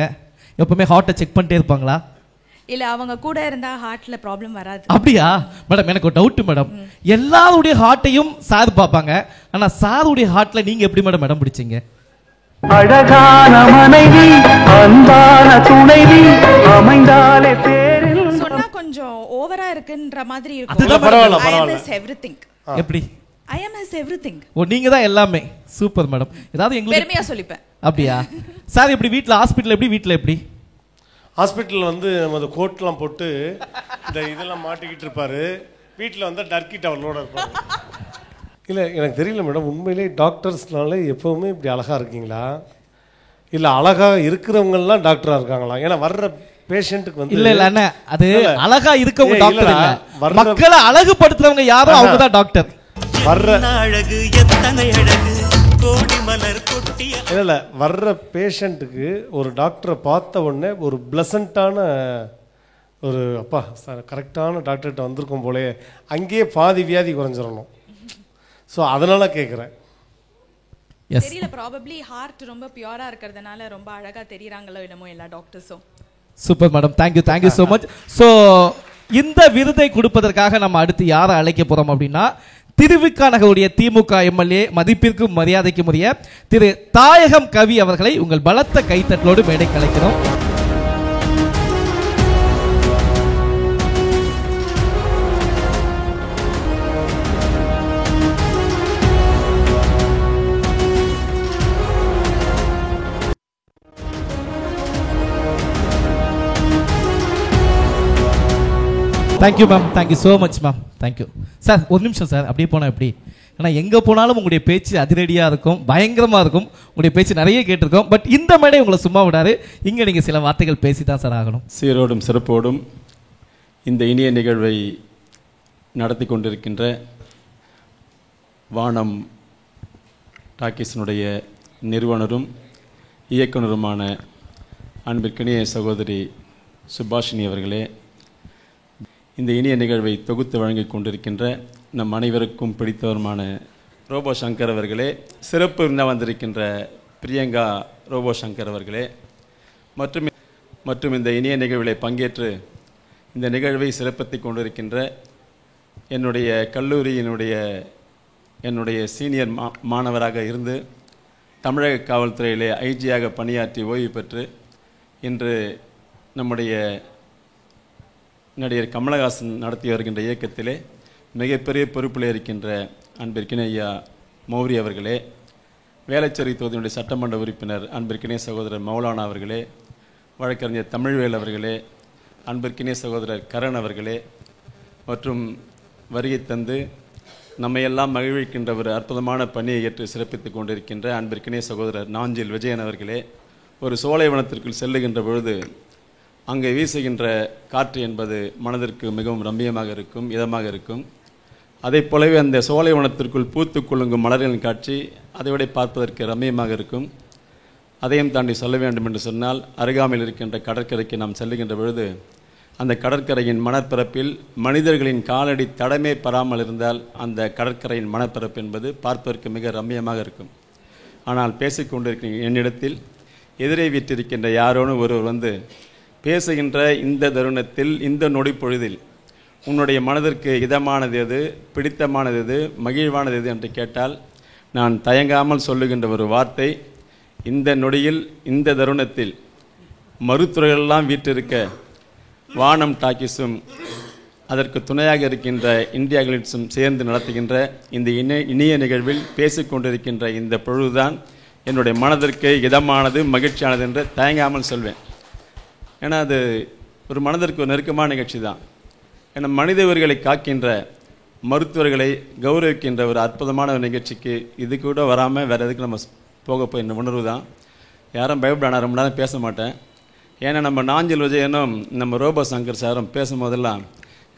எப்பவுமே ஹார்ட்டை செக் பண்ணிட்டே இருப்பாங்களா? இல்ல, அவங்க கூட இருந்தா ஹார்ட்ல ப்ராப்ளம் வராது. அப்படியா மேடம்? எனக்கு ஒரு டவுட் மேடம். எல்லாருடைய ஹார்ட்டையும் சார் பார்ப்பாங்க, ஆனா சாருடைய ஹார்ட்ல நீங்க எப்படி மேடம் இடம் பிடிச்சீங்க? அழகான மனைவி, அன்பான துணைவி அமைந்தாலே பேரில். சொன்னா கொஞ்சம் ஓவரா இருக்குன்ற மாதிரி இருக்கும். அதுதான் பரவாயில்லை, பரவாயில்லை. எவ்ரிதிங். எப்படி? I am his everything. ஓ, நீங்க தான் எல்லாமே. Super madam. ஏதாவது எங்களுக்கு பெருமையா சொல்லிப்பேன். அப்படியா? சார் எப்படி வீட்ல, ஹாஸ்பிடல்ல எப்படி, வீட்ல எப்படி? ஹாஸ்பிட்டல் வந்து நம்ம கோட்லாம் போட்டு இந்த இதெல்லாம் மாட்டிக்கிட்டு இருப்பாரு. வீட்டில் வந்து டர்க்கி டவலோட இருப்பாரு. இல்லை, எனக்கு தெரியல மேடம், உண்மையிலே டாக்டர்ஸ்னாலே எப்பவுமே இப்படி அழகாக இருக்கீங்களா, இல்லை அழகாக இருக்கிறவங்கலாம் டாக்டராக இருக்காங்களா? ஏன்னா வர்ற பேஷண்ட்டுக்கு வந்து இல்ல இல்ல அண்ணா, அது அழகா இருக்கவங்க டாக்டர் இல்ல, மக்களை அழகுபடுத்துறவங்க யாரும் அவங்க தான் டாக்டர். வர்ற அழகு எத்தனை அழகு கோடி மலர் கொட்டிய இல்ல வர்ற பேஷண்ட்டுக்கு ஒரு டாக்டரை பார்த்த உடனே ஒரு பிளசண்டான ஒரு அப்பா சார் கரெக்டான டாக்டர்கிட்ட வந்திருக்கும் போலே, அங்கேயே பாதி வியாதி குறைஞ்சிடணும். ஸோ அதனால கேட்குறேன். தெரியல, ப்ராபப்ளி ஹார்ட் ரொம்ப பியூரா இருக்கிறதுனால ரொம்ப அழகா தெரியுறாங்களோ என்னமோ எல்லா டாக்டர்ஸும். Super madam, thank you so much. So இந்த விருதை கொடுப்பதற்காக நம்ம அடுத்து யாரை அழைக்க போறோம் அப்படின்னா, திருவிக நகருடைய திமுக எம்எல்ஏ, மதிப்பிற்கும் மரியாதைக்கும் உரிய திரு தாயகம் கவி அவர்களை உங்கள் பலத்த கைத்தட்டலோடு மேடைக்கு அழைக்கிறோம். Thank you ma'am, thank you so much ma'am, thank you sir. ஒரு நிமிஷம் சார், அப்படியே போனால் எப்படி? ஏன்னா எங்கே போனாலும் உங்களுடைய பேச்சு அதிரடியாக இருக்கும், பயங்கரமாக இருக்கும். உங்களுடைய பேச்சு நிறைய கேட்டிருக்கோம். பட் இந்த மேடை உங்களை சும்மா விடாது. இங்கே நீங்கள் சில வார்த்தைகள் பேசி தான் சார் ஆகணும். சீரோடும் சிறப்போடும் இந்த இனிய நிகழ்வை நடத்தி கொண்டிருக்கின்ற வானம் டாக்கீஸினுடைய நிறுவனரும் இயக்குனருமான அன்பிற்கினிய சகோதரி சுபாஷினி அவர்களே, இந்த இனிய நிகழ்வை தொகுத்து வழங்கி கொண்டிருக்கின்ற நம் அனைவருக்கும் பிடித்தவருமான ரோபோ சங்கர் அவர்களே, சிறப்பு விருந்தாக வந்திருக்கின்ற பிரியங்கா ரோபோ சங்கர் அவர்களே, மற்றும் இந்த இனிய நிகழ்வில் பங்கேற்று இந்த நிகழ்வை சிறப்பித்துக் கொண்டிருக்கின்ற என்னுடைய கல்லூரியினுடைய சீனியர் மாணவராக இருந்து தமிழக காவல்துறையிலே ஐஜியாக பணியாற்றி ஓய்வு பெற்று இன்று நம்முடைய நடிகர் கமலஹாசன் நடத்தி வருகின்ற இயக்கத்திலே மிகப்பெரிய பொறுப்பில் இருக்கின்ற அன்பிற்கின ஐயா மௌரி அவர்களே, வேளச்சேரி தொகுதியினுடைய சட்டமன்ற உறுப்பினர் அன்பிற்கினிய சகோதரர் மௌலானா அவர்களே, வழக்கறிஞர் தமிழ்வேல் அவர்களே, அன்பிற்கினிய சகோதரர் கரண் அவர்களே, மற்றும் வருகை தந்து நம்மையெல்லாம் மகிழ்விக்கின்ற ஒரு அற்புதமான பணியை ஏற்று சிறப்பித்துக் கொண்டிருக்கின்ற அன்பிற்கினிய சகோதரர் நாஞ்சில் விஜயன் அவர்களே, ஒரு சோலைவனத்திற்குள் செல்லுகின்ற பொழுது அங்கே வீசுகின்ற காற்று என்பது மனதிற்கு மிகவும் ரம்மியமாக இருக்கும், இதமாக இருக்கும். அதை போலவே அந்த சோலைவனத்திற்குள் பூத்து குலுங்கும் மலர்களின் காட்சி அதைவிட பார்ப்பதற்கு ரம்மியமாக இருக்கும். அதையும் தாண்டி சொல்ல வேண்டும் என்று சொன்னால், அருகாமையில் இருக்கின்ற கடற்கரைக்கு நாம் செல்லுகின்ற பொழுது அந்த கடற்கரையின் மணற்பரப்பில் மனிதர்களின் காலடி தடமே பெறாமல் இருந்தால் அந்த கடற்கரையின் மணற்பரப்பு என்பது பார்ப்பதற்கு மிக ரம்மியமாக இருக்கும். ஆனால் பேசிக்கொண்டிருக்கிற என்னிடத்தில் எதிரே வீட்டிருக்கின்ற யாரோனும் ஒருவர் வந்து பேசுகின்ற இந்த தருணத்தில், இந்த நொடி பொழுதில் உன்னுடைய மனதிற்கு இதமானது எது, பிடித்தமானது எது, மகிழ்வானது எது என்று கேட்டால் நான் தயங்காமல் சொல்லுகின்ற ஒரு வார்த்தை, இந்த நொடியில் இந்த தருணத்தில் மருத்துவர்களெல்லாம் வீட்டிருக்க வானம் டாக்கீஸும் அதற்கு துணையாக இருக்கின்ற இந்தியா கிளிட்ஸும் சேர்ந்து நடத்துகின்ற இந்த இனிய நிகழ்வில் பேசிக்கொண்டிருக்கின்ற இந்த பொழுதுதான் என்னுடைய மனதிற்கு இதமானது, மகிழ்ச்சியானது என்று தயங்காமல் சொல்வேன். ஏன்னா அது ஒரு மனதிற்கு ஒரு நெருக்கமான நிகழ்ச்சி தான். ஏன்னா மனித உயிர்களை காக்கின்ற மருத்துவர்களை கௌரவிக்கின்ற ஒரு அற்புதமான ஒரு நிகழ்ச்சிக்கு இது கூட வராமல் வேறு எதுக்கு நம்ம போய் இந்த உணர்வு தான். யாரும் பயப்படானா, ரொம்ப நேரம் பேச மாட்டேன். ஏன்னா நம்ம நாஞ்சில் விஜயனும் நம்ம ரோபோ சங்கர் சாரும் பேசும்போதெல்லாம்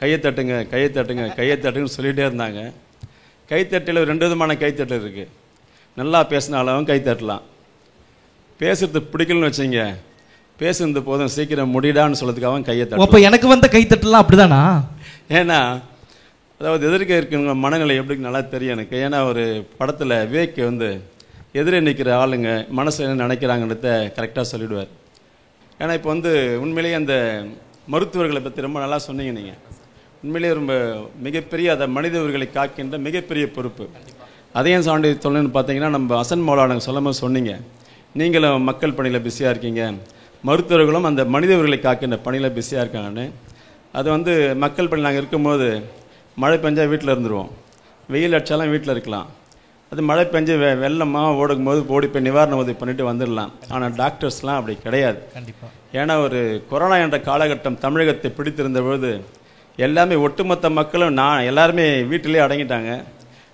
கையத்தட்டுங்க கையத்தட்டுங்க கையத்தட்டுங்கன்னு சொல்லிகிட்டே இருந்தாங்க. கைத்தட்டில் 2 விதமான கைத்தட்டல் இருக்குது. நல்லா பேசினாலும் கைத்தட்டலாம், பேசுறது பிடிக்கலன்னு வச்சிங்க, பேசுறது போதும் சீக்கிரம் முடிடான்னு சொல்றதுக்காக கையத்தட்டலாம். அப்போ எனக்கு வந்த கைத்தட்டலாம் அப்படிதானா? ஏன்னா அதாவது எதிர்க்க இருக்கிறவங்க மனநிலை எப்படி நல்லா தெரியும் எனக்கு. ஏன்னா ஒரு படத்தில் விவேக் வந்து எதிரே நிற்கிற ஆளுங்க மனசு என்ன நினைக்கிறாங்கன்றத கரெக்டாக சொல்லிவிடுவார். ஏன்னா இப்போ வந்து உண்மையிலேயே அந்த மருத்துவர்களை பற்றி ரொம்ப நல்லா சொன்னீங்க நீங்கள். உண்மையிலேயே ரொம்ப மிகப்பெரிய அதை மனித உயிர்களை காக்கின்ற மிகப்பெரிய பொறுப்பு. அதையும் சாண்டி சொல்லணும்னு பார்த்தீங்கன்னா, நம்ம அசன் மௌலானா சொல்லும்போது சொன்னீங்க, நீங்களும் மக்கள் பணியில் பிஸியாக இருக்கீங்க, மருத்துவர்களும் அந்த மனித உயிர்களை காக்கின்ற பணியில் பிஸியாக இருக்காங்கன்னு. அது வந்து மக்கள் பணி நாங்கள் இருக்கும்போது மழை பெஞ்சால் வீட்டில் இருந்துருவோம், வெயில் அடித்தாலும் வீட்டில் இருக்கலாம். அது மழை பெஞ்சு வெள்ளமாக ஓடும்போது ஓடி போய் நிவாரண உதவி பண்ணிட்டு வந்துடலாம். ஆனால் டாக்டர்ஸ்லாம் அப்படி கிடையாது. கண்டிப்பாக. ஏன்னா ஒரு கொரோனா என்ற காலகட்டம் தமிழகத்தை பிடித்திருந்த பொழுது எல்லாமே ஒட்டுமொத்த மக்களும் எல்லாருமே வீட்டிலே அடங்கிட்டாங்க.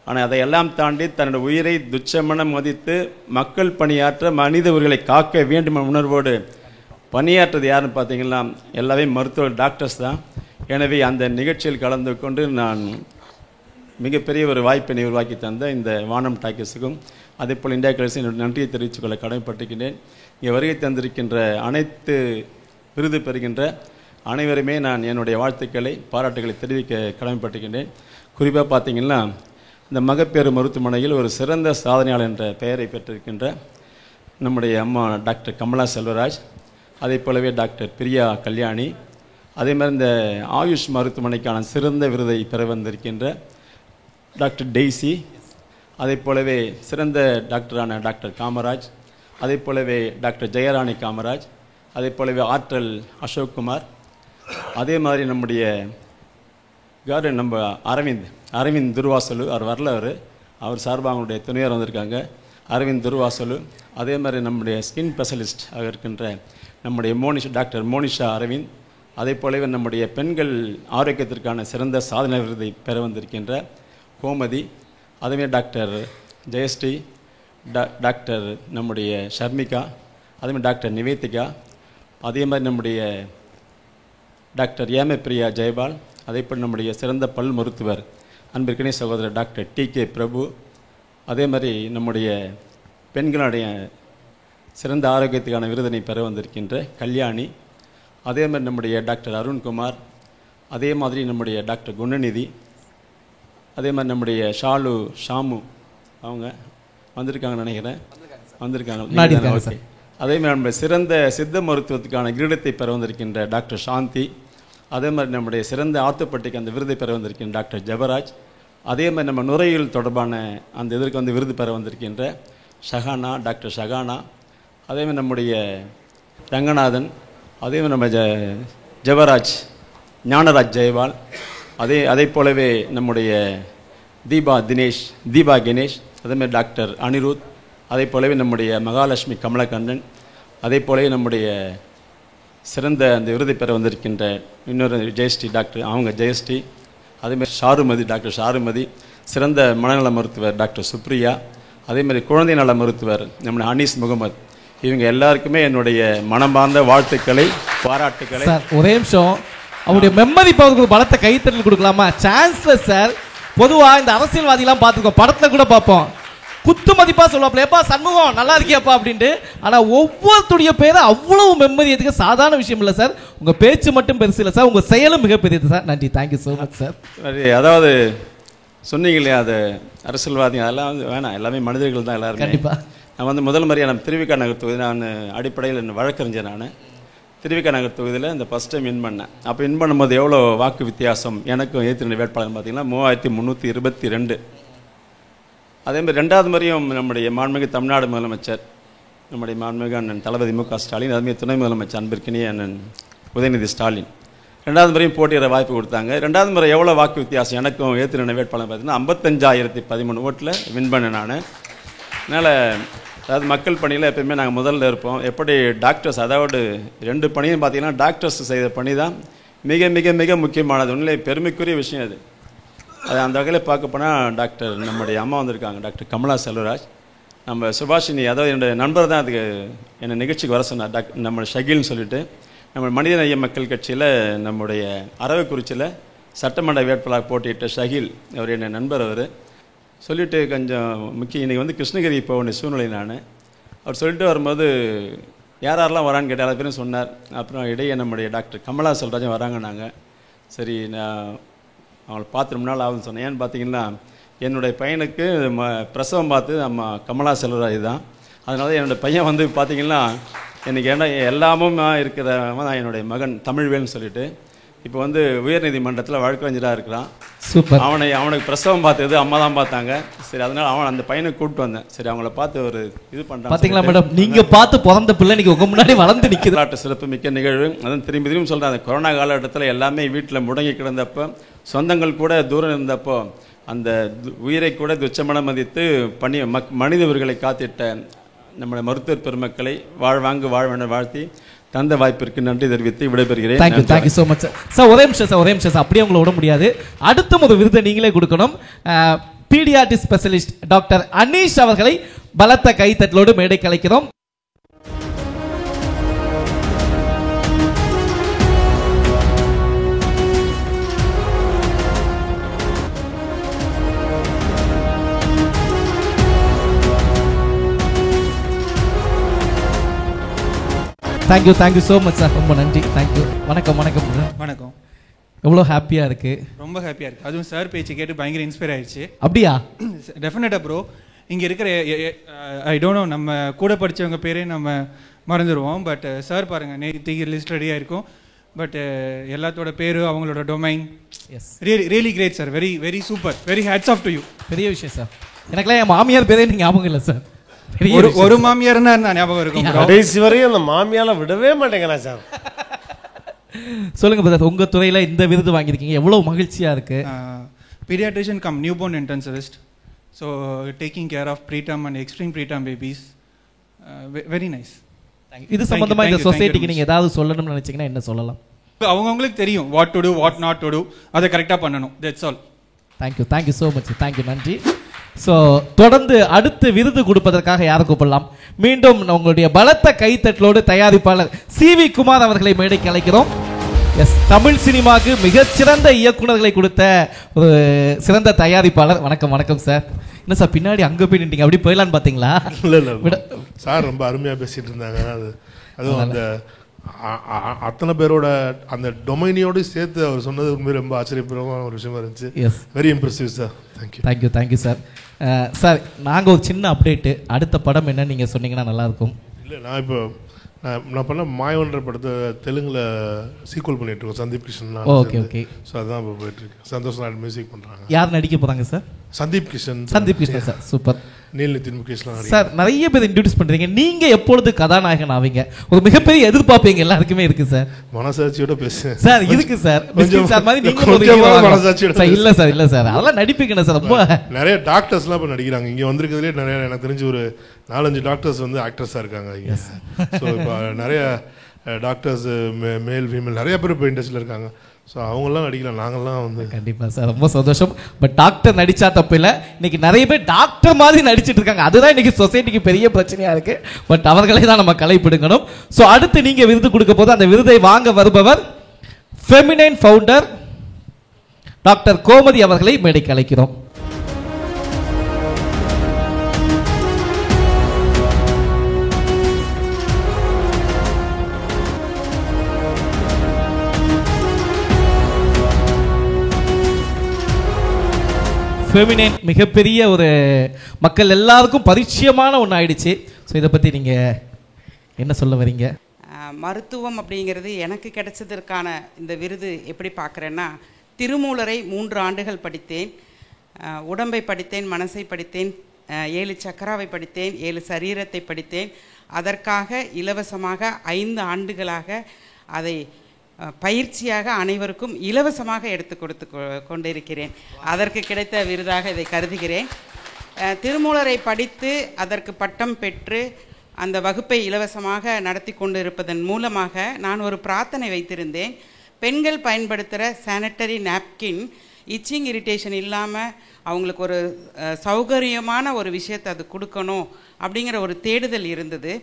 ஆனால் அதையெல்லாம் தாண்டி தன்னோட உயிரை துச்சமென மதித்து மக்கள் பணியாற்ற மனித உயிர்களை காக்க வேண்டும் உணர்வோடு பணியாற்றது யாருன்னு பார்த்தீங்கன்னா எல்லாமே மருத்துவ டாக்டர்ஸ் தான். எனவே அந்த நிகழ்ச்சியில் கலந்து கொண்டு நான் மிகப்பெரிய ஒரு வாய்ப்பினை உருவாக்கி தந்த இந்த வானம் டாக்கீஸுக்கும் அதேபோல் இந்தியா கிளிட்ஸும் என்னுடைய நன்றியை தெரிவித்துக் கொள்ள கடமைப்பட்டிருக்கின்றேன். இங்கே வருகை தந்திருக்கின்ற அனைத்து விருது பெறுகின்ற அனைவருமே நான் என்னுடைய வாழ்த்துக்களை, பாராட்டுகளை தெரிவிக்க கடமைப்பட்டிருக்கின்றேன். குறிப்பாக பார்த்தீங்கன்னா, இந்த மகப்பேறு மருத்துவமனையில் ஒரு சிறந்த சாதனையாளர் என்ற பெயரை பெற்றிருக்கின்ற நம்முடைய அம்மா டாக்டர் கமலா செல்வராஜ், அதே போலவே டாக்டர் பிரியா கல்யாணி, அதே மாதிரி இந்த ஆயுஷ் மருத்துவமனைக்கான சிறந்த விருதை பெற வந்திருக்கின்ற டாக்டர் டெய்சி, அதே போலவே சிறந்த டாக்டரான டாக்டர் காமராஜ், அதே போலவே டாக்டர் ஜெயராணி காமராஜ், அதே போலவே ஆற்றல் அசோக்குமார், அதே மாதிரி நம்முடைய நம்ம அரவிந்த் துர்வாசலு, அவர் வரல, அவர் சார்பாக அவங்களுடைய துணையார் வந்திருக்காங்க, அரவிந்த் துர்வாசலு. அதே மாதிரி நம்முடைய ஸ்கின் ஸ்பெஷலிஸ்ட் ஆக இருக்கின்ற நம்முடைய டாக்டர் மோனிஷா அரவிந்த், அதே போலவே நம்முடைய பெண்கள் ஆரோக்கியத்திற்கான சிறந்த சாதனை விருதை பெற வந்திருக்கின்ற கோமதி, அதேமாதிரி டாக்டர் ஜெயஸ்ரீ, டாக்டர் நம்முடைய ஷர்மிகா, அதேமாதிரி டாக்டர் நிவேதிகா, அதே மாதிரி நம்முடைய டாக்டர் ஏமப்பிரியா ஜெயபால், அதேபோல் நம்முடைய சிறந்த பல் மருத்துவர் அன்பிற்கினை சகோதரர் டாக்டர் டி.கே. பிரபு, அதே மாதிரி நம்முடைய பெண்களுடைய சிறந்த ஆரோக்கியத்துக்கான விருதினை பெற வந்திருக்கின்ற கல்யாணி, அதே மாதிரி நம்முடைய டாக்டர் அருண்குமார், அதே மாதிரி நம்முடைய டாக்டர் குணநிதி, அதே மாதிரி நம்முடைய ஷாமு அவங்க வந்திருக்காங்கன்னு நினைக்கிறேன். வந்திருக்காங்க. ஓகே. அதே மாதிரி நம்ம சிறந்த சித்த மருத்துவத்துக்கான கிரீடத்தை பெற வந்திருக்கின்ற டாக்டர் சாந்தி, அதே மாதிரி நம்முடைய சிறந்த ஆத்துப்பட்டிக்கு அந்த விருதை பெற வந்திருக்கின்ற டாக்டர் ஜெபராஜ், அதே மாதிரி நம்ம நுரையீரல் தொடர்பான அந்த இதற்கு வந்து விருது பெற வந்திருக்கின்ற ஷஹானா, டாக்டர் ஷஹானா, அதே மாதிரி நம்முடைய ரங்கநாதன், அதே மாதிரி நம்ம ஜெபராஜ் ஞானராஜ் ஜெயபால், அதே போலவே நம்முடைய தீபா கணேஷ், அதேமாதிரி டாக்டர் அனிருத், அதே போலவே நம்முடைய மகாலட்சுமி கமலக்கண்ணன், அதே போலவே நம்முடைய சிறந்த அந்த விருதை பெற வந்திருக்கின்ற இன்னொரு ஜெயஸ்ரீ டாக்டர், அவங்க ஜெயஸ்ரீ, அதேமாதிரி டாக்டர் ஷாருமதி, சிறந்த மனநல மருத்துவர் டாக்டர் சுப்ரியா, அதேமாதிரி குழந்தை நல மருத்துவர் நம்முடைய அனீஸ் முகமது. இவங்க எல்லாருக்குமே என்னுடைய மனமார்ந்த வாழ்த்துக்களை, பாராட்டுக்களை. சார் ஒரே நிமிஷம், அவருடைய மெமரி பவருக்கு பலத்த கைத்தட்டல் கொடுக்கலாமா? சான்ஸ்லர் சார், பொதுவாக இந்த அரசியல்வாதிகளாம் பார்த்துக்கோம், படத்தில் கூட பார்ப்போம், குத்து மதிப்பாக சொல்லுவாப்ல, எப்பா சண்முகம் நல்லா இருக்கியாப்பா அப்படின்ட்டு. ஆனால் ஒவ்வொருத்துடைய பேரை அவ்வளவு மெமரி எதுக்கு சாதாரண விஷயம் இல்லை சார். உங்கள் பேச்சு மட்டும் பெருசு இல்லை சார், உங்கள் செயலும் மிகப்பெரியது சார். நன்றி, தேங்க்யூ ஸோ மச் சார். அதாவது சொன்னீங்க இல்லையா, அது அரசியல்வாதி அதெல்லாம் வந்து வேணாம், எல்லாமே மனிதர்கள் தான் எல்லாரும். கண்டிப்பாக. நான் வந்து முதல் முறையாக நம்ம திருவிக்கா நகர் தொகுதி, நான் அடிப்படையில் வழக்கறிஞர், நான் திருவிக்கா நகர் தொகுதியில் இந்த ஃபஸ்ட் டைம் வின் பண்ணேன். அப்போ வின் பண்ணும்போது எவ்வளோ வாக்கு வித்தியாசம் எனக்கும் ஏற்று வேட்பாளர் பார்த்தீங்கன்னா 3322. அதேமாதிரி ரெண்டாவது முறையும் நம்முடைய மாண்புமிகு தமிழ்நாடு முதலமைச்சர், நம்முடைய மாண்புமிகு அண்ணன் தளபதி மு.க. ஸ்டாலின், அதுமாதிரி துணை முதலமைச்சர் அன்பிற்கினிய அண்ணன் உதயநிதி ஸ்டாலின் ரெண்டாவது முறையும் போட்டியிட வாய்ப்பு கொடுத்தாங்க. ரெண்டாவது முறை எவ்வளோ வாக்கு வித்தியாசம் எனக்கும் ஏற்று வேட்பாளர் பார்த்தீங்கன்னா 55,013 ஓட்டில் வின் பண்ணேன் நான். அதனால் அதாவது மக்கள் பணியில் எப்பயுமே நாங்கள் முதல்ல இருப்போம். எப்படி டாக்டர்ஸ், அதாவது 2 பணியும் பார்த்தீங்கன்னா டாக்டர்ஸ் செய்த பணி தான் மிக மிக மிக முக்கியமானது. உண்மையிலே பெருமைக்குரிய விஷயம் அது. அது அந்த வகையில் பார்க்க போனால் டாக்டர் நம்முடைய அம்மா வந்திருக்காங்க, டாக்டர் கமலா செல்வராஜ், நம்ம சுபாஷினி, அதாவது என்னுடைய நண்பர் தான் அதுக்கு என்னை நிகழ்ச்சிக்கு வர சொன்னார். நம்ம ஷகில்னு சொல்லிட்டு நம்ம மனிதநேய மக்கள் கட்சியில் நம்முடைய அரவக்குறிச்சியில் சட்டமன்ற வேட்பாளர் போட்டியிட்ட ஷகில், அவர் என்னை நண்பர். அவர் சொல்லிவிட்டு கொஞ்சம் முக்கியம், இன்றைக்கி வந்து கிருஷ்ணகிரி போக வேண்டிய சூழ்நிலை நான். அவர் சொல்லிட்டு வரும்போது யாரெல்லாம் வரான்னு கேட்டால் அதை பேரும் சொன்னார். அப்புறம் இடையே நம்முடைய டாக்டர் கமலா செல்வராஜன் வராங்க. நாங்கள் சரி, நான் அவங்களை பார்த்து ரொம்ப நாள் ஆகுதுன்னு சொன்னேன். ஏன்னு பார்த்தீங்கன்னா என்னுடைய பையனுக்கு பிரசவம் பார்த்து அம்மா கமலா செல்வராஜ் தான். அதனால என்னோடய பையன் வந்து பார்த்தீங்கன்னா எனக்கு எல்லாமும் இருக்கிறவன் தான் என்னுடைய மகன் தமிழ்வேல்னு சொல்லிட்டு இப்போ வந்து உயர்நீதிமன்றத்தில் வழக்கறிஞராக இருக்கிறான். சூப்பர். அவனுக்கு பிரசவம் பார்த்தது அம்மா தான் பார்த்தாங்க. சரி, அதனால் அவன் அந்த பையனை கூப்பிட்டு வந்தேன். சரி, அவங்கள பார்த்து ஒரு இது பண்ணுறான். பார்த்தீங்களா மேடம், நீங்கள் பார்த்து பிறந்த பிள்ளை இன்னைக்கு உங்கள் முன்னாடி வளர்ந்து நிற்குது. வரலாற்று சிறப்பு மிக்க நிகழ்வு. அதான் திரும்பி சொல்கிறேன், அந்த கொரோனா காலகட்டத்தில் எல்லாமே வீட்டில் முடங்கி கிடந்தப்போ, சொந்தங்கள் கூட தூரம் இருந்தப்போ, அந்த உயிரை கூட துச்சமன மதித்து மனித உயிர்களை காத்திட்ட நம்முடைய மருத்துவர் பெருமக்களை வாழ்வாங்கு வாழ்வென வாழ்த்தி தந்த வாய்ப்பிற்கு நன்றி தெரிவித்து விடைபெறுகிறேன். Thank you so much sir. Sir ஒரே நிமிஷம் சார், அப்படியே உங்களை விட முடியாது. அடுத்த ஒரு விருதை நீங்களே கொடுக்கணும். பீடியாட்ரிக் ஸ்பெஷலிஸ்ட் டாக்டர் அனீஷ் அவர்களை பலத்த கைத்தட்டலோடு மேடை கலைக்கிறோம். தேங்க்யூ ஸோ மச் சார், ரொம்ப நன்றி. தேங்க்யூ. வணக்கம். வணக்கம். எவ்வளோ ஹாப்பியாக இருக்குது? ரொம்ப ஹாப்பியாக இருக்குது. அதுவும் சார் பேச்சு கேட்டு பயங்கர இன்ஸ்பயர் ஆயிடுச்சு. அப்படியா? டெஃபினட்டாக ப்ரோ. இங்கே இருக்கிற ஐ டோன்ட் நோ, நம்ம கூட படித்தவங்க பேரே நம்ம மறந்துடுவோம். பட் சார் பாருங்கள், நேற்று லிஸ்ட் ரெடியாக இருக்கும். பட் எல்லாத்தோட பேர், அவங்களோட domain, really great sir. Very very super. Very hats off to you. பெரிய விஷயம் சார். எனக்குலாம் என் மாமியார் பேரே நீங்கள் ஞாபகம் இல்லை சார். ஒரு மாமியார் தான் ஞாபகம் இருக்கும். கடைசி வரையும் அந்த மாமியால விடவே மாட்டேங்கிறா சார். சொல்லுங்க பிரதர், உங்க துறையில இந்த விருது வாங்கியிருக்கீங்க, எவ்வளவு மகிழ்ச்சியா இருக்கு? Paediatrician cum newborn intensivist, so taking care of preterm and extreme preterm babies. Very nice. இது சம்பந்தமா இந்த சொசைட்டிக்கு நீங்க ஏதாவது சொல்லணும்னு நினைச்சீங்கன்னா என்ன சொல்லலாம்? அவங்கவுங்களுக்கு தெரியும் what to do what not to do, அதை கரெக்டாக பண்ணணும். That's all. Thank you so much, thank you, நன்றி. ஸோ தொடர்ந்து அடுத்து விருது கொடுப்பதற்காக யாரை கூப்பிடலாம்? மீண்டும் உங்களுடைய பலத்த கைத்தட்டலோடு தயாரிப்பாளர் CV குமார் அவர்களை மேடைக்கு அழைக்கிறோம். எஸ், தமிழ் சினிமாவுக்கு மிகச்சிறந்த இயக்குநர்களை கொடுத்த ஒரு சிறந்த தயாரிப்பாளர். வணக்கம் சார். என்ன சார் பின்னாடி அங்கே போய் நின்றீங்க, அப்படி போயிடலான்னு பார்த்தீங்களா? இல்லை சார், ரொம்ப அருமையாக பேசிகிட்டு இருந்தாங்க. அதுவும் அந்த அத்தனை பேரோட அந்த டொமைனியோடு சேர்த்து அவர் சொன்னது உண்மையை ரொம்ப ஆச்சரியப்பூர்வமான ஒரு விஷயமா இருந்துச்சு. Yes, very impressive sir. Thank you sir. Sir, நாங்கள் ஒரு சின்ன அப்டேட்டு, அடுத்த படம் என்ன நீங்கள் சொன்னீங்கன்னா நல்லாயிருக்கும். இல்லை, நான் பண்ண மாயவன்ற படத்தை தெலுங்குல சீக்வல் பண்ணிட்டு இருக்கோம் சந்தீப் கிஷன். ஓகே. ஸோ அதான் இப்போ போயிட்டு இருக்கு. சந்தோஷ் நாயுடு மியூசிக் பண்ணுறாங்க. யார் நடிக்க போகிறாங்க sir? Sundeep Kishan sir. Super. Neil Nitin முகேஷ்லாம் சார், நிறைய பேர் இன்ட்ரோடியூஸ் பண்ணுறீங்க. நீங்கள் எப்பொழுது கதாநாயகன் ஆவீங்க? ஒரு மிகப்பெரிய எதிர்பார்ப்பு எல்லாருக்குமே இருக்கு சார். மனசாட்சியோட பேசுகிறேன் சார். இருக்கு சார், சார் மாதிரி நீங்கள் மனசாட்சியோட. இல்லை சார், அதெல்லாம் நடிப்பீங்கண்ணா சார். ரொம்ப நிறைய டாக்டர்ஸ்லாம் இப்போ நடிக்கிறாங்க. இங்கே வந்திருக்கிறதுலே நிறைய, எனக்கு தெரிஞ்சு ஒரு 4-5 டாக்டர்ஸ் வந்து ஆக்டர்ஸாக இருக்காங்க. ஸோ இப்போ நிறைய டாக்டர்ஸ் மேல் ஃபீமேல் நிறைய பேர் இப்போ இண்டஸ்ட்ரியில் இருக்காங்க. ஸோ அவங்களாம் நடிக்கலாம், நாங்கள்லாம் வந்து. கண்டிப்பாக சார், ரொம்ப சந்தோஷம். பட் டாக்டர் நடித்தா தப்பு இல்லை. இன்னைக்கு நிறைய பேர் டாக்டர் மாதிரி நடிச்சிட்டு இருக்காங்க. அதுதான் இன்னைக்கு சொசைட்டிக்கு பெரிய பிரச்சனையாக இருக்குது. பட் அவர்களை தான் நம்ம கலைப்பிடுங்கணும். ஸோ அடுத்து நீங்கள் விருது கொடுக்க போது அந்த விருதை வாங்க வருபவர் ஃபெமினைன் ஃபவுண்டர் டாக்டர் கோமதி அவர்களை மேடைக்கு அழைக்கிறோம். ஃபெமினைன் மிகப்பெரிய ஒரு மக்கள் எல்லாருக்கும் பரிச்சயமான ஒன்று ஆயிடுச்சு. ஸோ இதை பற்றி நீங்கள் என்ன சொல்ல வரீங்க? மருத்துவம் அப்படிங்கிறது எனக்கு கிடைச்சதற்கான இந்த விருது எப்படி பார்க்குறேன்னா, திருமூலரை 3 ஆண்டுகள் படித்தேன். உடம்பை படித்தேன், மனசை படித்தேன், 7 சக்கராவை படித்தேன், 7 சரீரத்தை படித்தேன். அதற்காக இலவசமாக 5 ஆண்டுகளாக அதை பயிற்சியாக அனைவருக்கும் இலவசமாக எடுத்து கொடுத்து கொண்டிருக்கிறேன். அதற்கு கிடைத்த விருதாக இதை கருதுகிறேன். திருமூலரை படித்து அதற்கு பட்டம் பெற்று அந்த வகுப்பை இலவசமாக நடத்தி கொண்டு இருப்பதன் மூலமாக நான் ஒரு பிரார்த்தனை வைத்திருந்தேன். பெண்கள் பயன்படுத்துகிற சானிட்டரி நாப்கின் இச்சிங் இரிட்டேஷன் இல்லாமல் அவங்களுக்கு ஒரு சௌகரியமான ஒரு விஷயத்தை அது கொடுக்கணும் அப்படிங்கிற ஒரு தேடுதல் இருந்தது.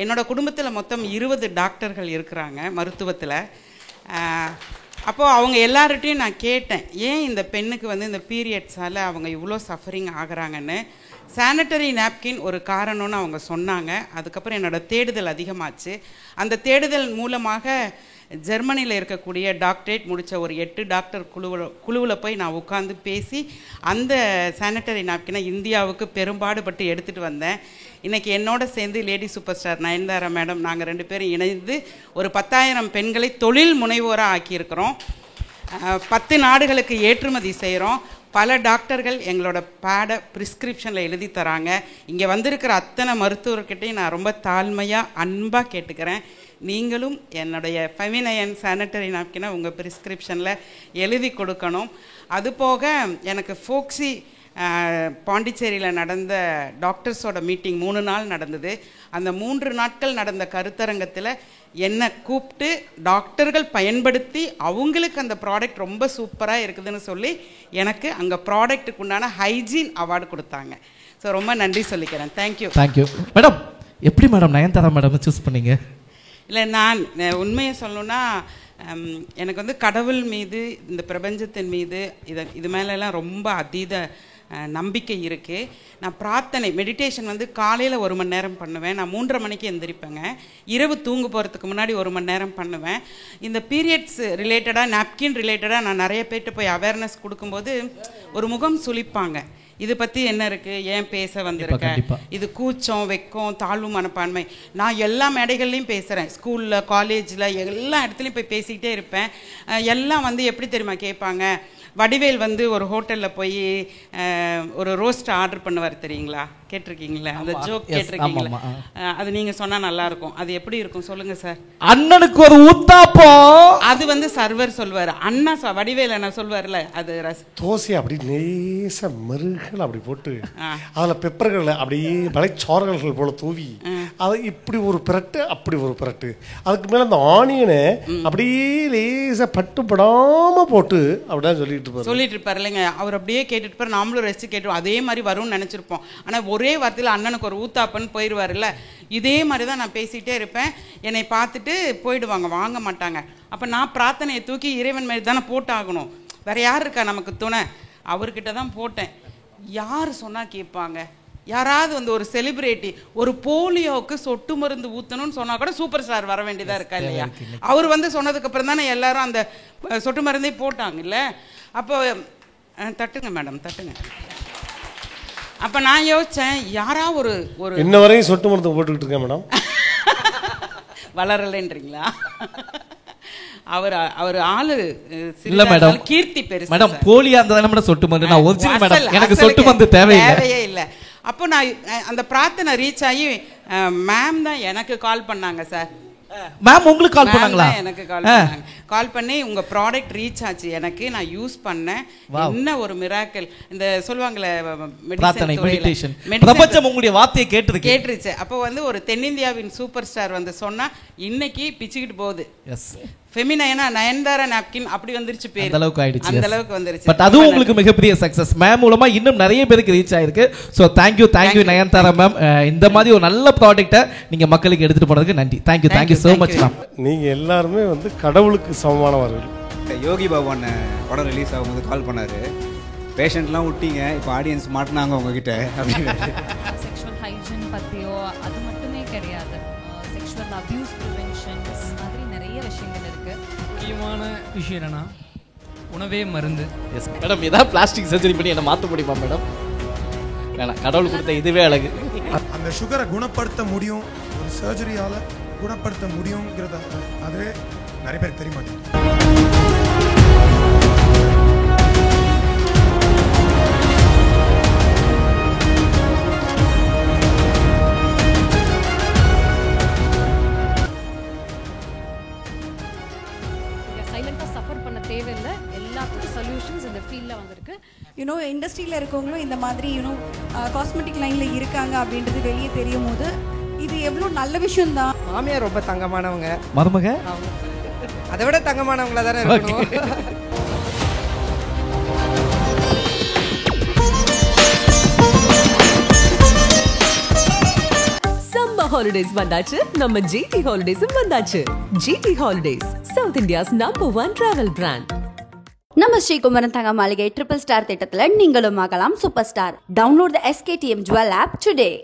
என்னோடய குடும்பத்தில் மொத்தம் 20 டாக்டர்கள் இருக்கிறாங்க மருத்துவத்தில். அப்போது அவங்க எல்லார்கிட்டையும் நான் கேட்டேன், ஏன் இந்த பெண்ணுக்கு வந்து இந்த பீரியட்ஸால் அவங்க இவ்வளோ சஃபரிங் ஆகுறாங்கன்னு. சானிட்டரி நாப்கின் ஒரு காரணம்னு அவங்க சொன்னாங்க. அதுக்கப்புறம் என்னோடய தேடுதல் அதிகமாச்சு. அந்த தேடுதல் மூலமாக ஜெர்மனியில் இருக்கக்கூடிய டாக்டரேட் முடித்த ஒரு 8 டாக்டர் குழுவில் போய் நான் உட்காந்து பேசி அந்த சானிட்டரி நாப்கினை இந்தியாவுக்கு பெரும்பாடுபட்டு எடுத்துகிட்டு வந்தேன். இன்றைக்கி என்னோட சேர்ந்து lady super star Nayanthara madam நாங்கள் 2 பேரும் இணைந்து ஒரு 10,000 பெண்களை தொழில் முனைவோராக ஆக்கியிருக்கிறோம். 10 நாடுகளுக்கு ஏற்றுமதி செய்கிறோம். பல டாக்டர்கள் எங்களோட பேடை ப்ரிஸ்கிரிப்ஷனில் எழுதி தராங்க. இங்கே வந்திருக்கிற அத்தனை மருத்துவர்கிட்டையும் நான் ரொம்ப தாழ்மையாக அன்பாக கேட்டுக்கிறேன், நீங்களும் என்னுடைய ஃபெமினைன் சானிட்டரி நாப்கினை உங்கள் ப்ரிஸ்கிரிப்ஷனில் எழுதி கொடுக்கணும். அதுபோக எனக்கு ஃபோக்ஸி பாண்டிச்சேரியில் நடந்த டாக்டர்ஸோட மீட்டிங் 3 நாள் நடந்தது. அந்த 3 நாட்கள் நடந்த கருத்தரங்கத்தில் என்னை கூப்பிட்டு டாக்டர்கள் பயன்படுத்தி அவங்களுக்கு அந்த ப்ராடக்ட் ரொம்ப சூப்பராக இருக்குதுன்னு சொல்லி எனக்கு அங்கே ப்ராடக்ட்டுக்கு உண்டான ஹைஜீன் அவார்டு கொடுத்தாங்க. ஸோ ரொம்ப நன்றி சொல்லிக்கிறேன். தேங்க்யூ. மேடம், எப்படி மேடம் நயன்தாரா மேடம் சூஸ் பண்ணீங்க? இல்லை, நான் உண்மையை சொல்லணுன்னா எனக்கு வந்து கடவுள் மீது இந்த பிரபஞ்சத்தின் மீது இது மேலெல்லாம் ரொம்ப அதீத நம்பிக்கை இருக்குது. நான் பிரார்த்தனை மெடிடேஷன் வந்து காலையில் 1 மணி நேரம் பண்ணுவேன். நான் 3:30 மணிக்கு எந்திரிப்பேங்க. இரவு தூங்க போகிறதுக்கு முன்னாடி 1 மணி நேரம் பண்ணுவேன். இந்த பீரியட்ஸ் ரிலேட்டடாக நாப்கின் ரிலேட்டடாக நான் நிறைய பேர்கிட்ட போய் அவேர்னஸ் கொடுக்கும்போது ஒரு முகம் சுளிப்பாங்க, இது பற்றி என்ன இருக்குது, ஏன் பேச வந்திருக்கேன், இது கூச்சம் வெக்கம் தாழ்வு மனப்பான்மை. நான் எல்லா மேடைகள்லையும் பேசுகிறேன், ஸ்கூலில் காலேஜில் எல்லா இடத்துலையும் போய் பேசிக்கிட்டே இருப்பேன். எல்லாம் வந்து எப்படி தெரியுமா கேட்பாங்க, வடிவேல் வந்து ஒரு ஹோட்டலில் போய் ஒரு ரோஸ்ட் ஆர்டர் பண்ணுவார் தெரியுங்களா? கேட்டிருக்கீங்களா? அந்த ஜோக் கேட்டிருக்கீங்களா? அது நீங்கள் சொன்னால் நல்லாயிருக்கும். அது எப்படி இருக்கும் சொல்லுங்கள் சார். அண்ணனுக்கு ஒரு ஊத்தாப்பம். அது வந்து சர்வர் சொல்வார். அண்ணா வடிவேல் என்ன சொல்வார்ல, அது தோசை அப்படி நேச மருகள் அப்படி போட்டு அதில் பெப்பர்களை அப்படியே மலைச்சாரல்கள் போல தூவி அதை இப்படி ஒரு பிரட்டு அப்படி ஒரு பிரட்டு, அதுக்கு மேலே அந்த ஆனியனை அப்படியே லேசாக பட்டுப்படாமல் போட்டு அப்படிதான் சொல்லிட்டு இருப்பார் இல்லைங்க. அவர் அப்படியே கேட்டுட்டு இருப்பார், நாமளும் ரசித்து கேட்டுருவோம். அதே மாதிரி வரும்னு நினச்சிருப்போம். ஆனால் ஒரே வார்த்தையில் அண்ணனுக்கு ஒரு ஊத்தாப்பன்னு போயிடுவார்ல. இதே மாதிரி தான் நான் பேசிகிட்டே இருப்பேன். என்னை பார்த்துட்டு போயிடுவாங்க, வாங்க மாட்டாங்க. அப்போ நான் பிரார்த்தனையை தூக்கி இறைவன் மேலே தானே போட்டாகணும். வேறு யார் இருக்கா நமக்கு துணை? அவர்கிட்ட தான் போட்டேன். யார் சொன்னால் கேட்பாங்க? யாராவது வந்து ஒரு செலிபிரிட்டி ஒரு போலியோவுக்கு சொட்டு மருந்து ஊற்றணும்னு சொன்னால் கூட சூப்பர் ஸ்டார் வர வேண்டியதாக இருக்கா இல்லையா? அவர் வந்து சொன்னதுக்கப்புறம் தானே எல்லாரும் அந்த சொட்டு மருந்தே போட்டாங்க இல்லை? அப்போ தட்டுங்க மேடம், தட்டுங்க. அப்போ நான் யோசித்தேன், யாரா ஒரு ஒரு இன்ன வரையும் சொட்டு மருந்து போட்டுக்கிட்டு இருக்கேன் மேடம். வளரலைன்றீங்களா? அவர் ஆளு இல்ல மேடம், கீர்த்தி பெருசு மேடம். போலியா இருந்தா மேடம் சொட்டு மருந்து, நான் ஒரிஜினல் மேடம், எனக்கு சொட்டு மருந்து தேவையே இல்லை. அப்போ நான் அந்த பிரார்த்தனை ரீச் ஆகி மேம் தான் எனக்கு கால் பண்ணாங்க சார். மேம் உங்களுக்கு கால் பண்ணாங்களா? எனக்கு கால் பண்ணாங்க. கால் பண்ணி உங்க ப்ராடக்ட் ரீச் ஆச்சு எனக்கு, நான் யூஸ் பண்ணேன், என்ன ஒரு மிராக்கிள். இந்த சொல்லுவாங்களே மெடிடேஷன், பிரபஞ்சம் உங்களுடைய வார்த்தையை கேட்டுருச்சு. அப்போ வந்து ஒரு தென்னிந்தியாவின் சூப்பர் ஸ்டார் வந்து சொன்னா இன்னைக்கு பிச்சுக்கிட்டு போகுது. ஃபெமினைனா நயன்தாரா நாப்கின் அப்படி வந்துருச்சு பேர். அந்த அளவுக்கு ஆயிடுச்சு. அந்த அளவுக்கு வந்துருச்சு. பட் அதுவும் உங்களுக்கு மிகப்பெரிய சக்சஸ். மேம் மூலமா இன்னும் நிறைய பேருக்கு ரீச் ஆயிருக்கு. So thank you Nayanthara ma'am. இந்த மாதிரி ஒரு நல்ல ப்ராடக்ட்டை நீங்க மக்களுக்கு எடுத்துட்டு போனதுக்கு நன்றி. Thank you so much ma'am. நீங்க எல்லாருமே வந்து கடவுளுக்கு சமமானவர்கள். யோகி பாபன் படம் ரிலீஸ் ஆகும்போது கால் பண்ணாரு, பேஷண்ட்லாம் விட்டீங்க, இப்போ ஆடியன்ஸ் மாட்டினாங்க உங்ககிட்ட அப்படின்னு. செக்ஷுவல் ஹைஜீன் பற்றியோ அது மட்டுமே கிடையாது, செக்ஷுவல் அபியூஸ் ப்ரிவென்ஷன் மாதிரி நிறைய விஷயங்கள் இருக்கு. முக்கியமான விஷயம் என்னன்னா உணவே மருந்து. எஸ் மேடம், ஏதாவது பிளாஸ்டிக் சர்ஜரி பண்ணி என்ன மாற்ற முடியுமா மேடம்? வேணாம், கடவுள் கொடுத்த இதுவே அழகு. அந்த சுகரை குணப்படுத்த முடியும், ஒரு சர்ஜரியால் குணப்படுத்த முடியுங்கிறத அதுவே நிறைய பேருக்கு தெரிய மாட்டேங்குது. தேவையில்லை, எல்லாத்துக்கும் சொல்யூஷன்ஸ் இந்த ஃபீல்டில் வந்திருக்கு. யூனோ இண்டஸ்ட்ரியில் இருக்கவங்களும் இந்த மாதிரி யூனோ காஸ்மெட்டிக் லைனில் இருக்காங்க அப்படின்றது வெளியே தெரியும் போது இது எவ்வளோ நல்ல விஷயம் தான். மாமியார் ரொம்ப தங்கமானவங்க, மருமக அதை விட தங்கமானவங்களா தானே இருக்கணும். சம்மர் ஹாலிடேஸ் வந்தாச்சு, நம்ம ஜிடி ஹாலிடேஸும் வந்தாச்சு. GT holidays, South India's #1 travel brand. நம்ம ஸ்ரீகுமரன் தங்க மாளிகை ட்ரிபிள் ஸ்டார் திட்டத்துல நீங்களும் ஆகலாம் super star. Download the SKTM Jewel app today.